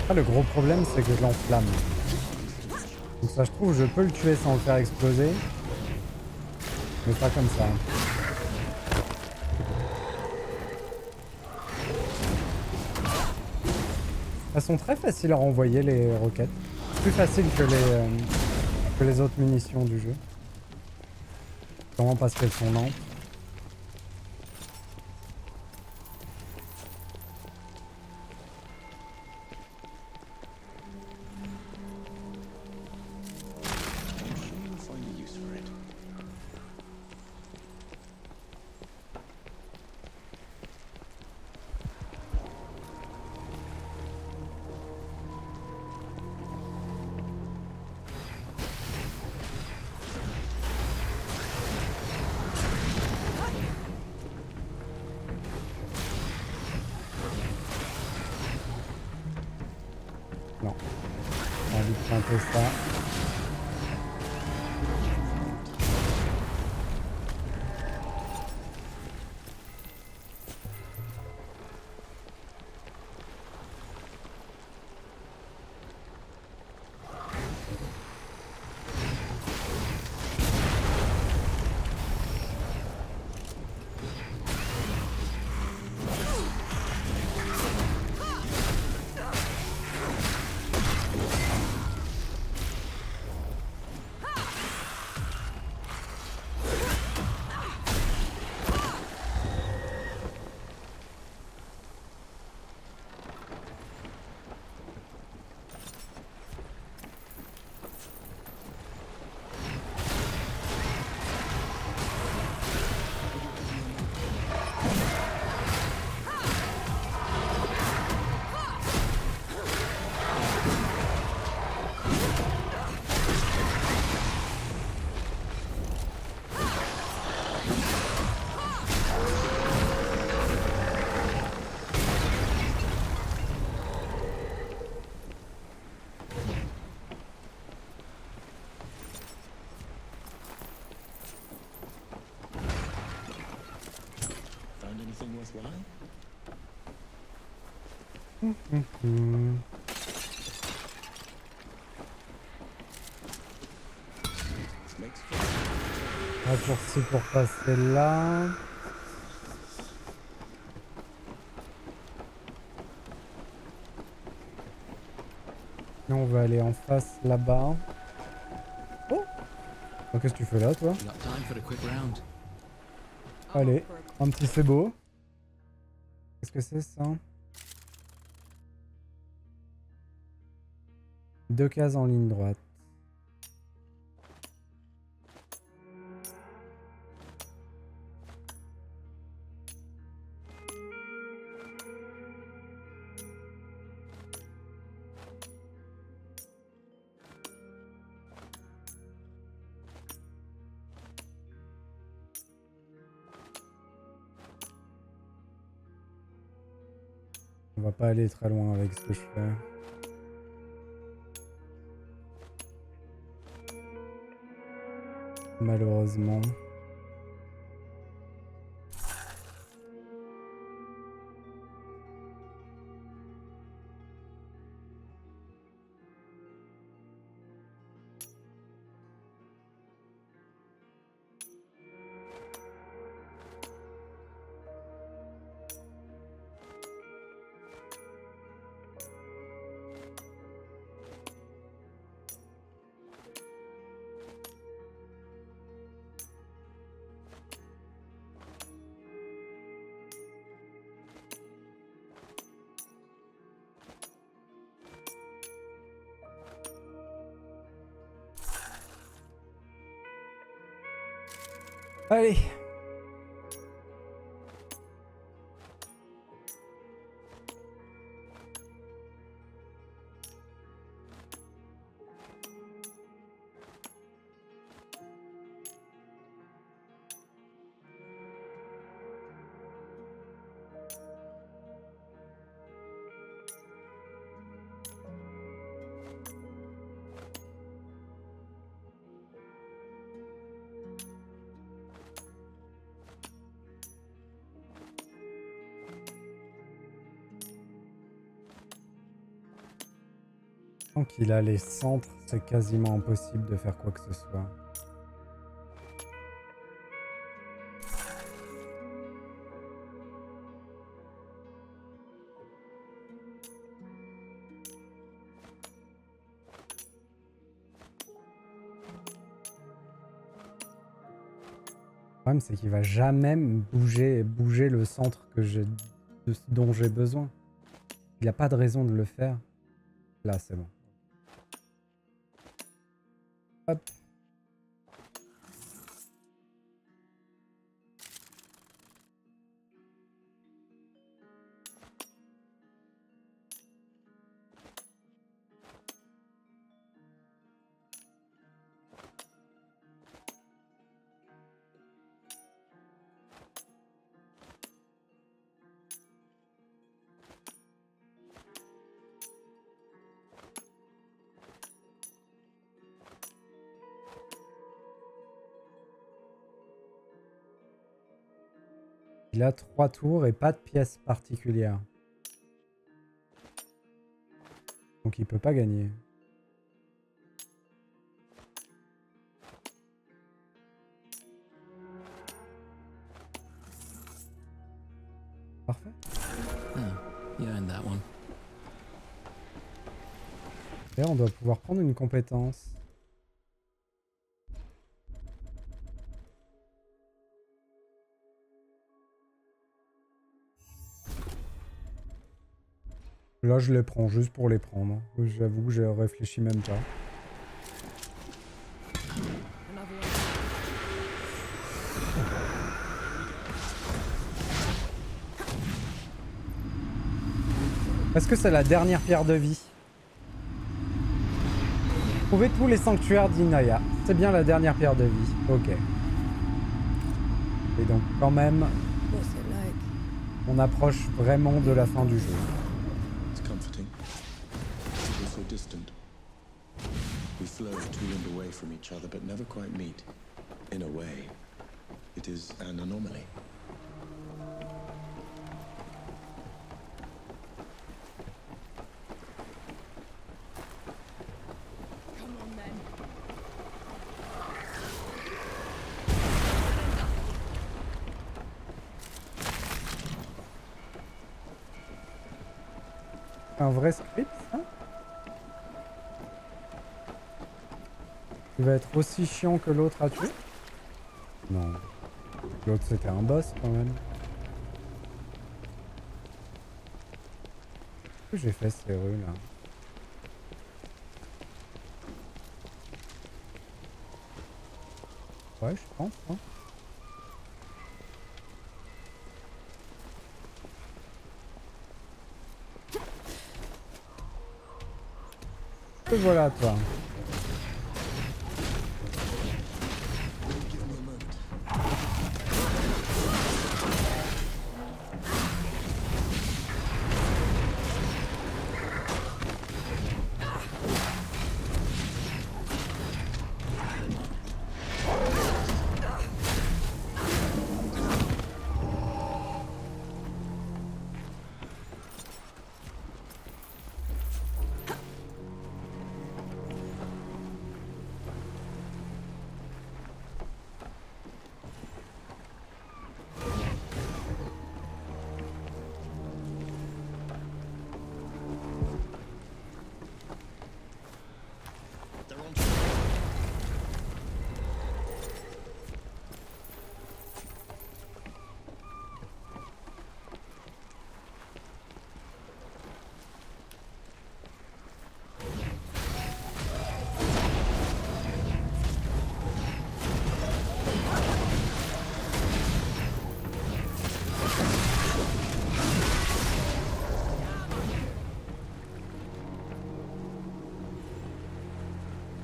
Ah, le gros problème c'est que je l'enflamme. Donc ça je trouve je peux le tuer sans le faire exploser. Mais pas comme ça. Elles sont très faciles à renvoyer les roquettes. Plus facile que les autres munitions du jeu. Sûrement parce qu'elles sont lentes. Non. J'ai envie de tenter ça. fly? Makes for Raccourci pour passer là. Et on va aller en face là-bas. Oh, qu'est-ce que tu fais là, toi? You got time for a quick round? Allez, un petit c'est beau. Qu'est-ce que c'est ça? 2 cases en ligne droite. On va pas aller très loin avec ce que je fais. Malheureusement. Allez. Tant qu'il a les centres, c'est quasiment impossible de faire quoi que ce soit. Le problème, c'est qu'il va jamais me bouger le centre dont j'ai besoin. Il n'a pas de raison de le faire. Là, c'est bon. Hop. Il a 3 tours et pas de pièces particulières. Donc il peut pas gagner. Parfait. Oh, you earned that one. Et on doit pouvoir prendre une compétence. Là, je les prends juste pour les prendre. J'avoue que je réfléchis même pas. Est-ce que c'est la dernière pierre de vie? Trouver tous les sanctuaires d'Inaya. C'est bien la dernière pierre de vie. Ok. Et donc, quand même, on approche vraiment de la fin du jeu. Distant. We flow to and away from each other, but never quite meet. In a way, it is an anomaly. un vrai script, ça? Il va être aussi chiant que l'autre à tuer? Non. L'autre c'était un boss quand même. Qu'est-ce que j'ai fait ces rues là? Ouais, je pense. Hein. Et voilà toi.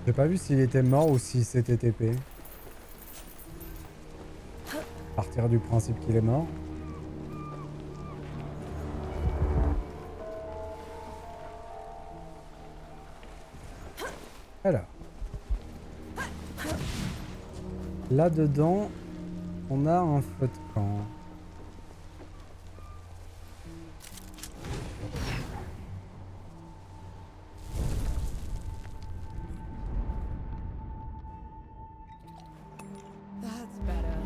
J'ai pas vu s'il était mort ou si c'était TP. Partir du principe qu'il est mort. Alors. Là-dedans, on a un feu de camp. That's better.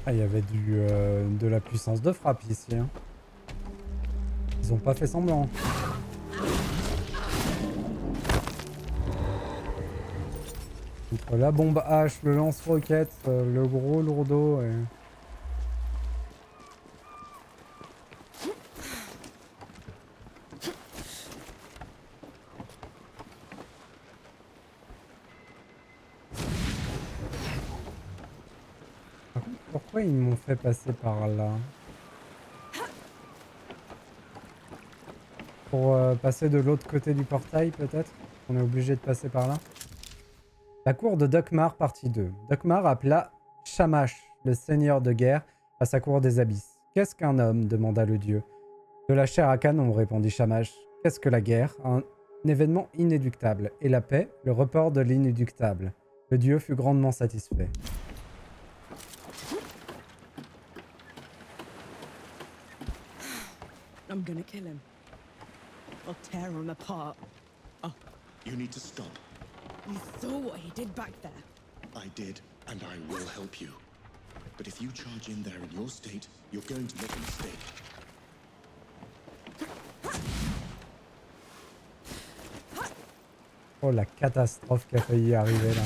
Ah, il y avait de la puissance de frappe ici. Hein. Ils ont pas fait semblant. Entre la bombe H, le lance-roquette, le gros lourdeau et... Pourquoi ils m'ont fait passer par là? Pour passer de l'autre côté du portail peut-être? On est obligé de passer par là? La cour de Dukmar, partie 2. Dukmar appela Shamash, le seigneur de guerre, à sa cour des abysses. Qu'est-ce qu'un homme? Demanda le dieu. De la chair à canon, répondit Shamash. Qu'est-ce que la guerre? Un événement inéluctable. Et la paix? Le report de l'inéluctable. Le dieu fut grandement satisfait. I'm gonna kill him. I'll tear him apart. Oh, you need to stop. You saw what he did back there. I did, and I will help you. But if you charge in there in your state, you're going to make a mistake. Oh, la catastrophe qui a failli arriver là.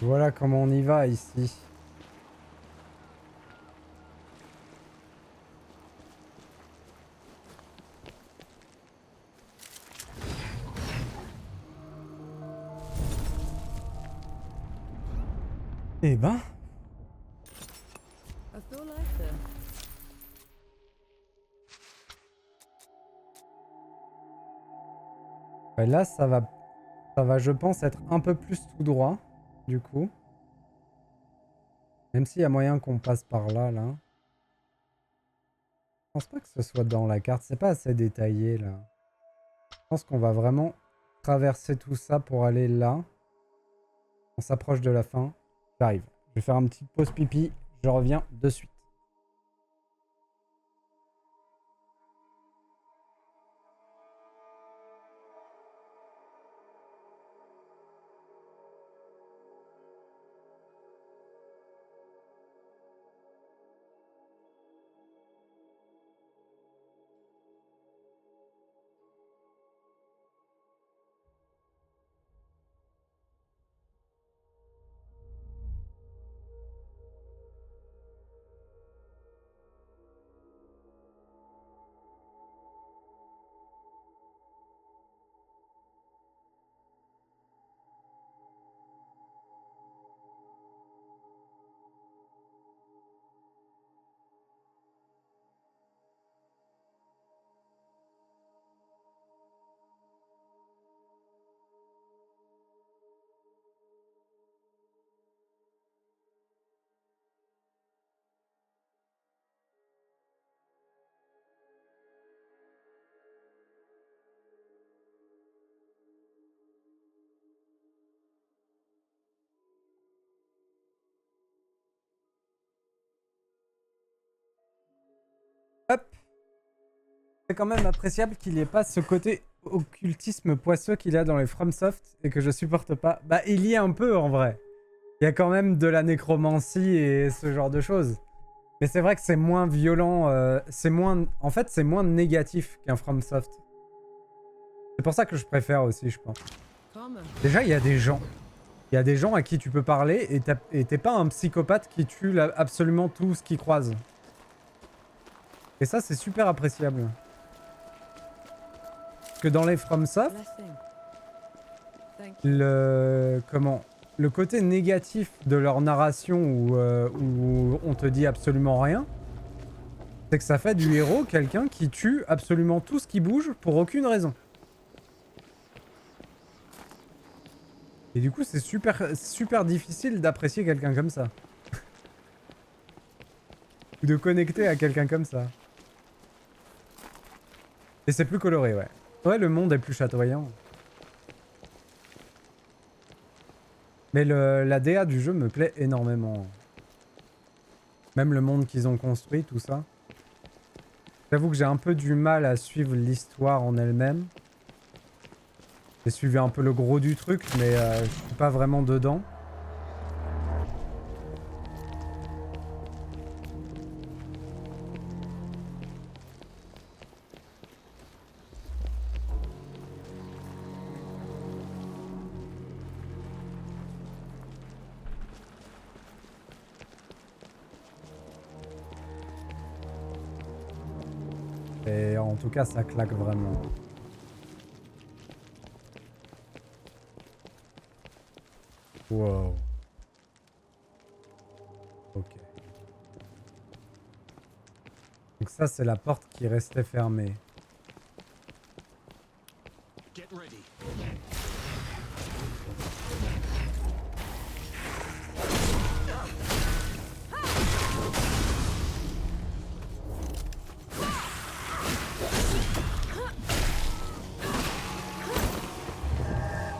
Voilà comment on y va ici. Eh ben, I feel lighter. ouais, là ça va je pense être un peu plus tout droit du coup. Même s'il y a moyen qu'on passe par là, là. Je pense pas que ce soit dans la carte, c'est pas assez détaillé là. Je pense qu'on va vraiment traverser tout ça pour aller là. On s'approche de la fin. J'arrive. Je vais faire un petit pause pipi, je reviens de suite. Hop. C'est quand même appréciable qu'il n'y ait pas ce côté occultisme poisseux qu'il y a dans les FromSoft et que je supporte pas. Bah, il y a un peu en vrai. Il y a quand même de la nécromancie et ce genre de choses. Mais c'est vrai que c'est moins violent, c'est moins... En fait, c'est moins négatif qu'un FromSoft. C'est pour ça que je préfère aussi, je pense. Déjà, il y a des gens. Il y a des gens à qui tu peux parler et t'es pas un psychopathe qui tue absolument tout ce qu'il croise. Et ça, c'est super appréciable. Parce que dans les FromSoft, le côté négatif de leur narration où on te dit absolument rien, c'est que ça fait du héros quelqu'un qui tue absolument tout ce qui bouge pour aucune raison. Et du coup, c'est super difficile d'apprécier quelqu'un comme ça. Ou de connecter à quelqu'un comme ça. Et c'est plus coloré, ouais. Ouais, le monde est plus chatoyant. Mais la DA du jeu me plaît énormément. Même le monde qu'ils ont construit, tout ça. J'avoue que j'ai un peu du mal à suivre l'histoire en elle-même. J'ai suivi un peu le gros du truc, mais je suis pas vraiment dedans. Et en tout cas, ça claque vraiment. Wow. Ok. Donc ça, c'est la porte qui restait fermée. Get ready.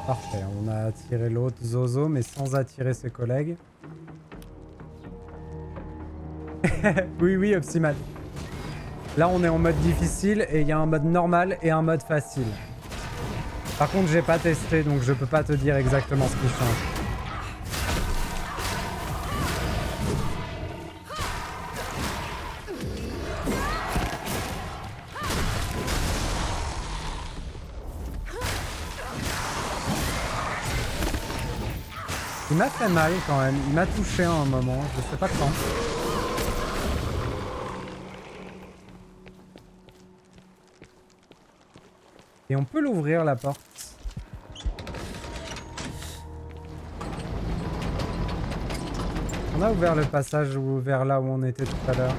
Parfait, on a attiré l'autre Zozo, mais sans attirer ses collègues. Oui, oui, Opsimal. Là, on est en mode difficile et il y a un mode normal et un mode facile. Par contre, j'ai pas testé, donc je peux pas te dire exactement ce qui change. Il m'a fait mal quand même, il m'a touché à un moment, je sais pas quand. Et on peut l'ouvrir la porte. On a ouvert le passage vers là où on était tout à l'heure.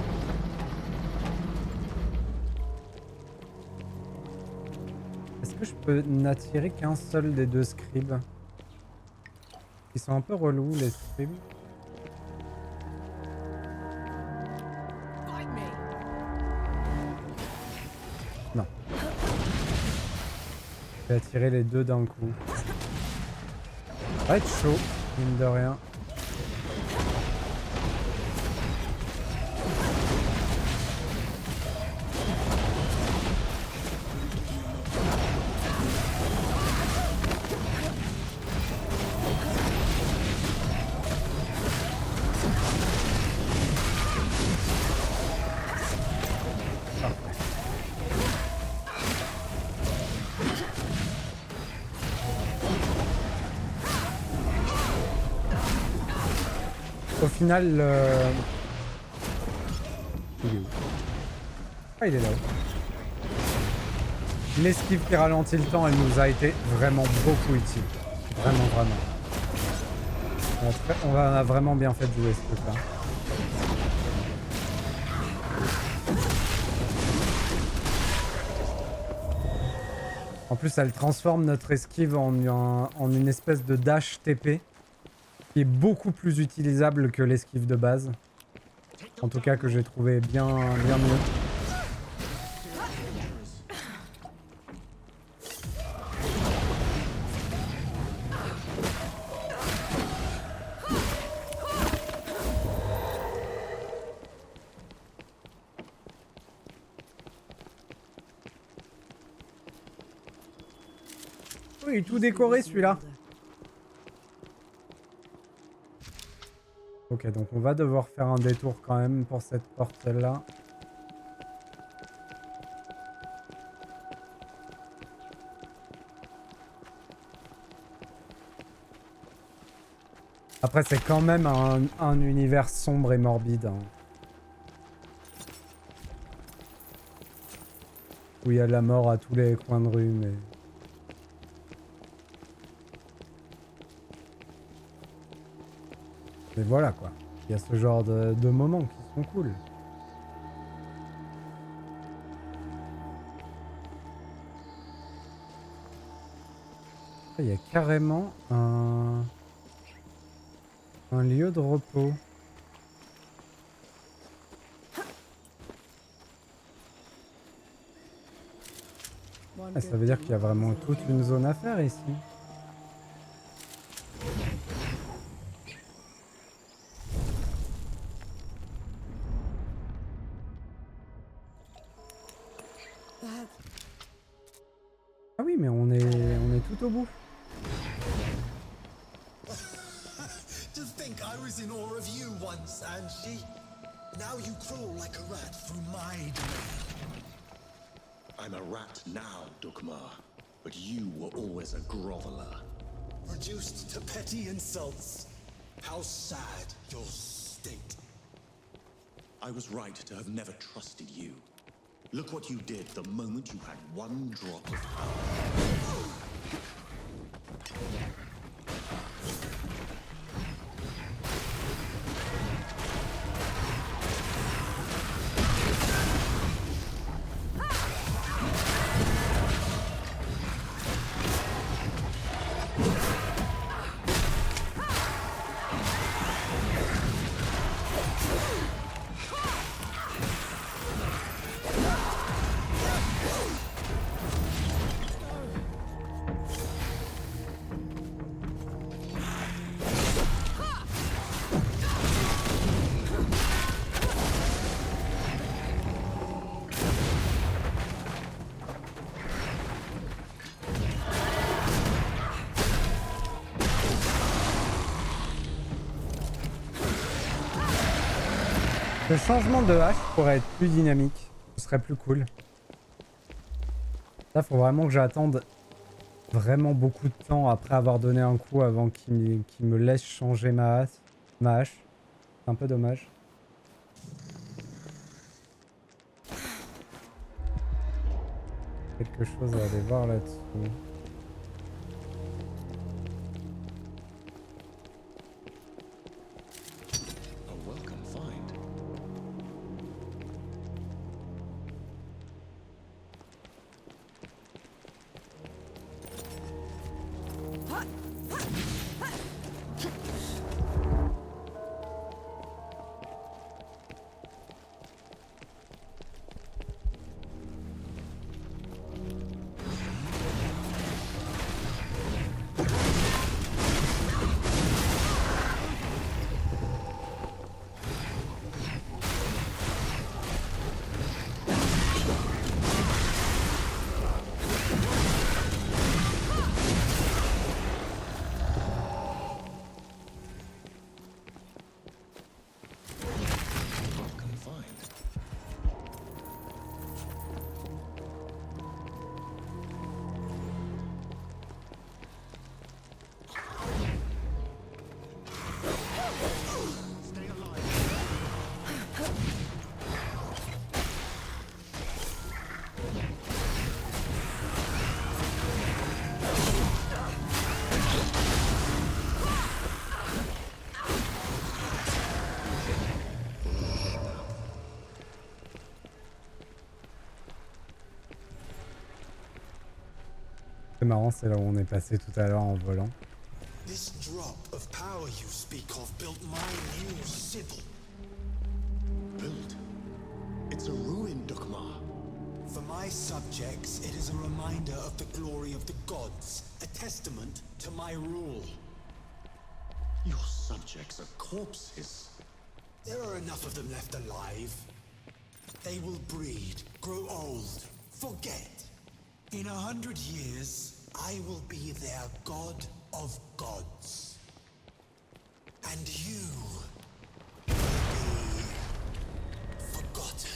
Est-ce que je peux n'attirer qu'un seul des deux scribes? Ils sont un peu relous les scribes. Non. Je vais attirer les deux d'un coup. Ça va être chaud, mine de rien. Au final, il est où? Ah, il est là-haut. L'esquive qui ralentit le temps, elle nous a été vraiment beaucoup utile. Vraiment, vraiment. On a vraiment bien fait de jouer ce truc-là. En plus, elle transforme notre esquive en une espèce de dash TP. Qui est beaucoup plus utilisable que l'esquive de base. En tout cas que j'ai trouvé bien mieux. Oui, il est tout décoré celui-là. Ok, donc on va devoir faire un détour quand même pour cette porte-là. Après, c'est quand même un univers sombre et morbide. Hein. Où il y a de la mort à tous les coins de rue, mais... Mais voilà quoi, il y a ce genre de moments qui sont cool. Il y a carrément un lieu de repos. Ah, ça veut dire qu'il y a vraiment toute une zone à faire ici. Ah oui, mais on est tout au bout. To think I was in awe of you once, Anshi. Now you crawl like a rat through my domain. I'm a rat now, Dukmar, but you were always a groveler. Reduced to petty insults. How sad your state. I was right to have never trusted you. Look what you did the moment you had one drop of power. Le changement de hache pourrait être plus dynamique. Ce serait plus cool. Là, faut vraiment que j'attende vraiment beaucoup de temps après avoir donné un coup avant qu'il me laisse changer ma hache. C'est un peu dommage. Quelque chose à aller voir là-dessous. A welcome find. Welcome find. C'est marrant, c'est là où on est passé tout à l'heure en volant. This drop of power you speak of built my new Sibyl. Built. It's a ruin, Dukmar. For my subjects, it is a reminder of the glory of the gods, a testament to my rule. Your subjects are corpses. There are enough of them left alive. They will breed, grow old, forget. In 100 years, I will be their god of gods. And you will be forgotten.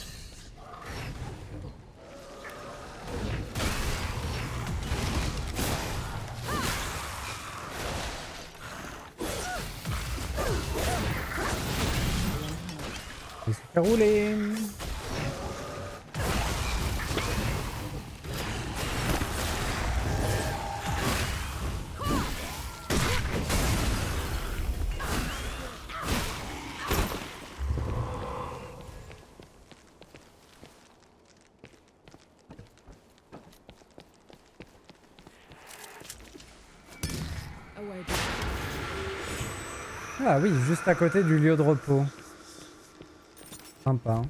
Je suis fait rouler. Away. Ah oui, juste à côté du lieu de repos. Sympa.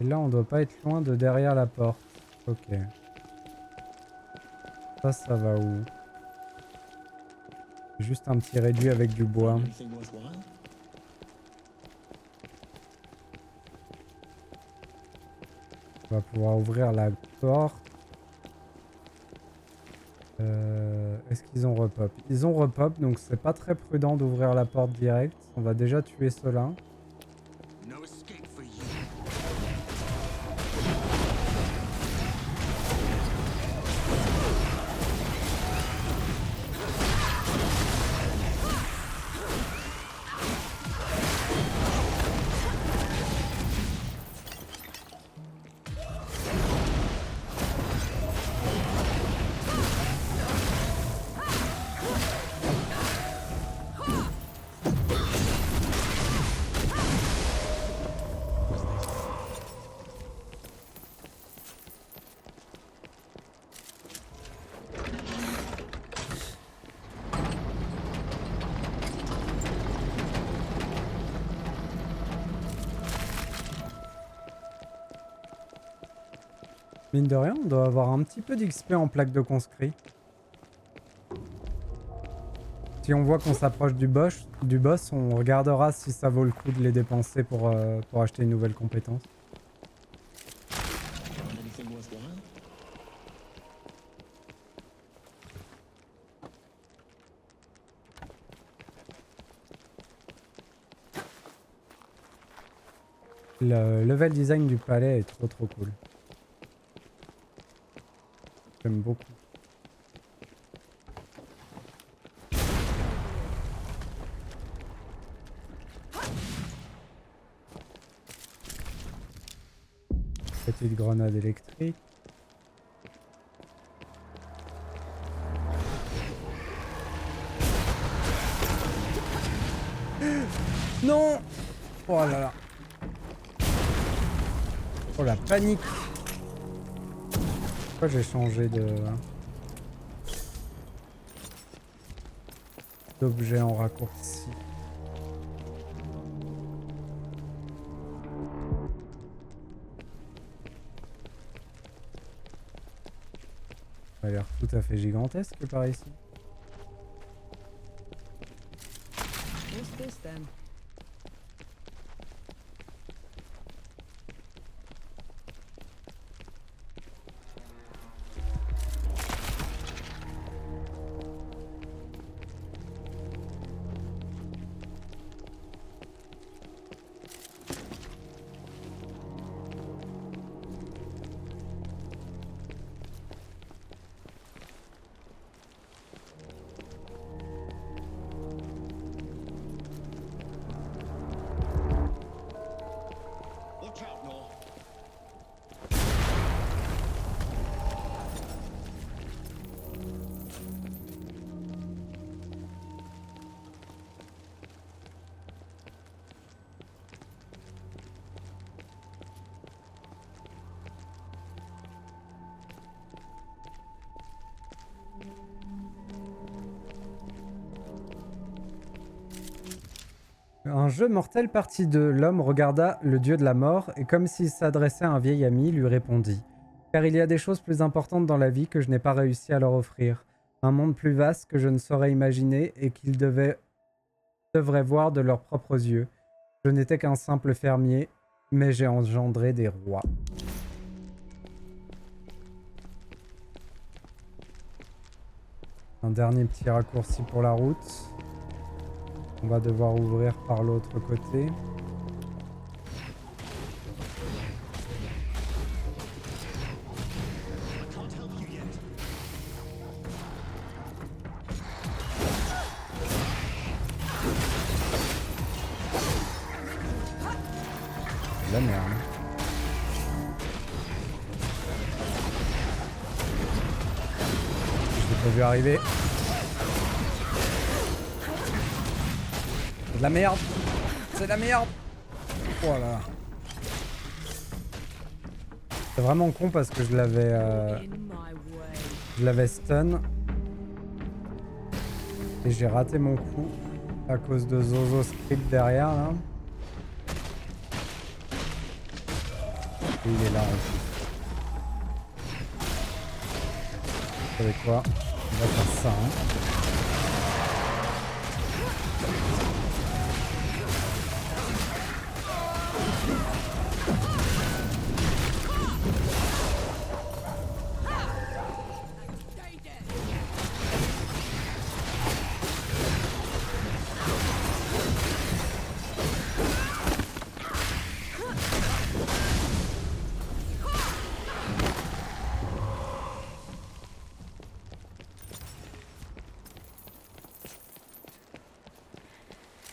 Et là, on doit pas être loin de derrière la porte. Ok. Ça va où? Juste un petit réduit avec du bois. Anything worthwhile? On va pouvoir ouvrir la porte. Est-ce qu'ils ont repop? Ils ont repop, donc c'est pas très prudent d'ouvrir la porte direct. On va déjà tuer ceux-là. No escape for you. Mine de rien, on doit avoir un petit peu d'XP en plaque de conscrit. Si on voit qu'on s'approche du boss, on regardera si ça vaut le coup de les dépenser pour acheter une nouvelle compétence. Anything worthwhile? Le level design du palais est trop cool. J'aime beaucoup. Petite grenade électrique. Non! Oh là là. Oh la panique. Pourquoi j'ai changé d'objet en raccourci? Ça a l'air tout à fait gigantesque par ici. What's this then? Un jeu mortel partie 2. L'homme regarda le dieu de la mort et comme s'il s'adressait à un vieil ami, lui répondit. Car il y a des choses plus importantes dans la vie que je n'ai pas réussi à leur offrir. Un monde plus vaste que je ne saurais imaginer et qu'ils devraient voir de leurs propres yeux. Je n'étais qu'un simple fermier, mais j'ai engendré des rois. Un dernier petit raccourci pour la route. On va devoir ouvrir par l'autre côté. La merde. Je l'ai pas vu arriver. C'est de la merde. C'est de la merde. Voilà. C'est vraiment con parce que je l'avais stun. Et j'ai raté mon coup à cause de Zozo Script derrière là. Et il est là aussi. Vous savez quoi? On va faire ça. Hein.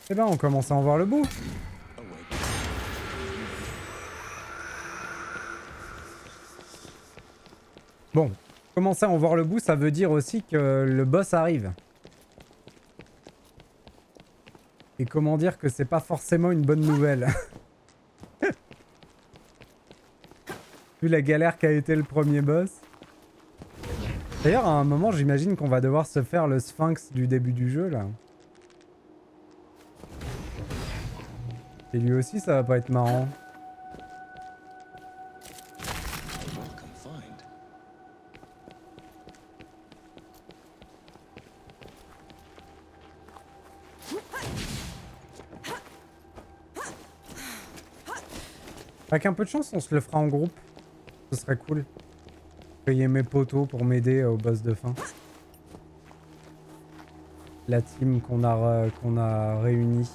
Eh ben, on commence à en voir le bout. Bon, commencer à en voir le bout, ça veut dire aussi que le boss arrive. Et comment dire que c'est pas forcément une bonne nouvelle. Vu la galère qu'a été le premier boss. D'ailleurs, à un moment, j'imagine qu'on va devoir se faire le sphinx du début du jeu, là. Et lui aussi, ça va pas être marrant. Avec un peu de chance, on se le fera en groupe. Ce serait cool. Payer mes potos pour m'aider au boss de fin. La team qu'on a réunie.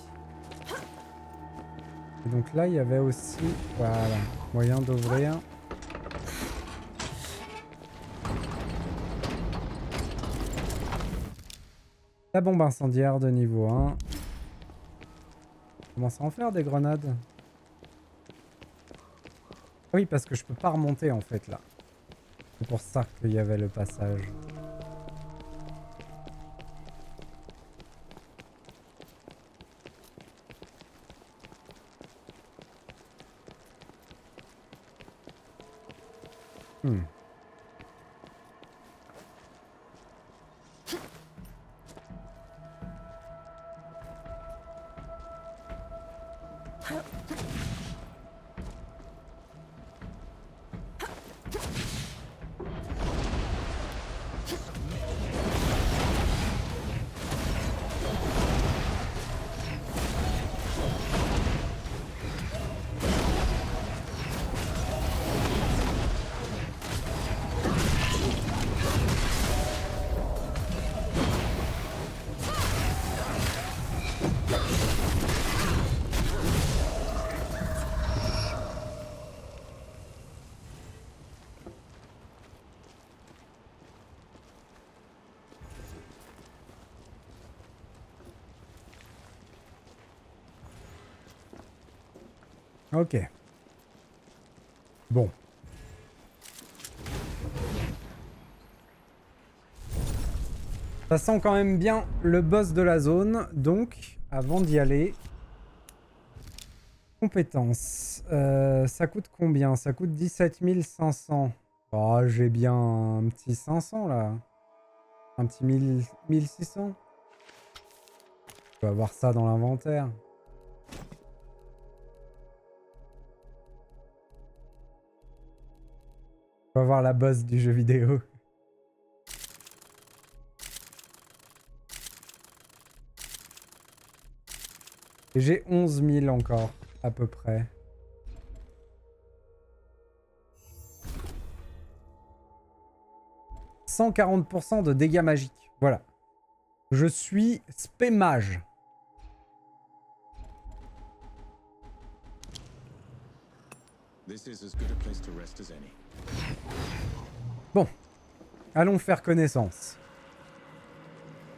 Et donc là, il y avait aussi, voilà, moyen d'ouvrir. La bombe incendiaire de niveau 1. Comment ça en faire des grenades? Oui, parce que je peux pas remonter en fait là. C'est pour ça qu'il y avait le passage. Ok. Bon. Ça sent quand même bien le boss de la zone. Donc, avant d'y aller... Compétences. Ça coûte combien? Ça coûte 17 500. Oh, j'ai bien un petit 500 là. Un petit 1600. Je peux avoir ça dans l'inventaire. On va voir la boss du jeu vidéo. Et j'ai 11 000 encore, à peu près. « 140% de dégâts magiques. » Voilà. Je suis spémage. This is as good a place to rest as any. Bon. Allons faire connaissance.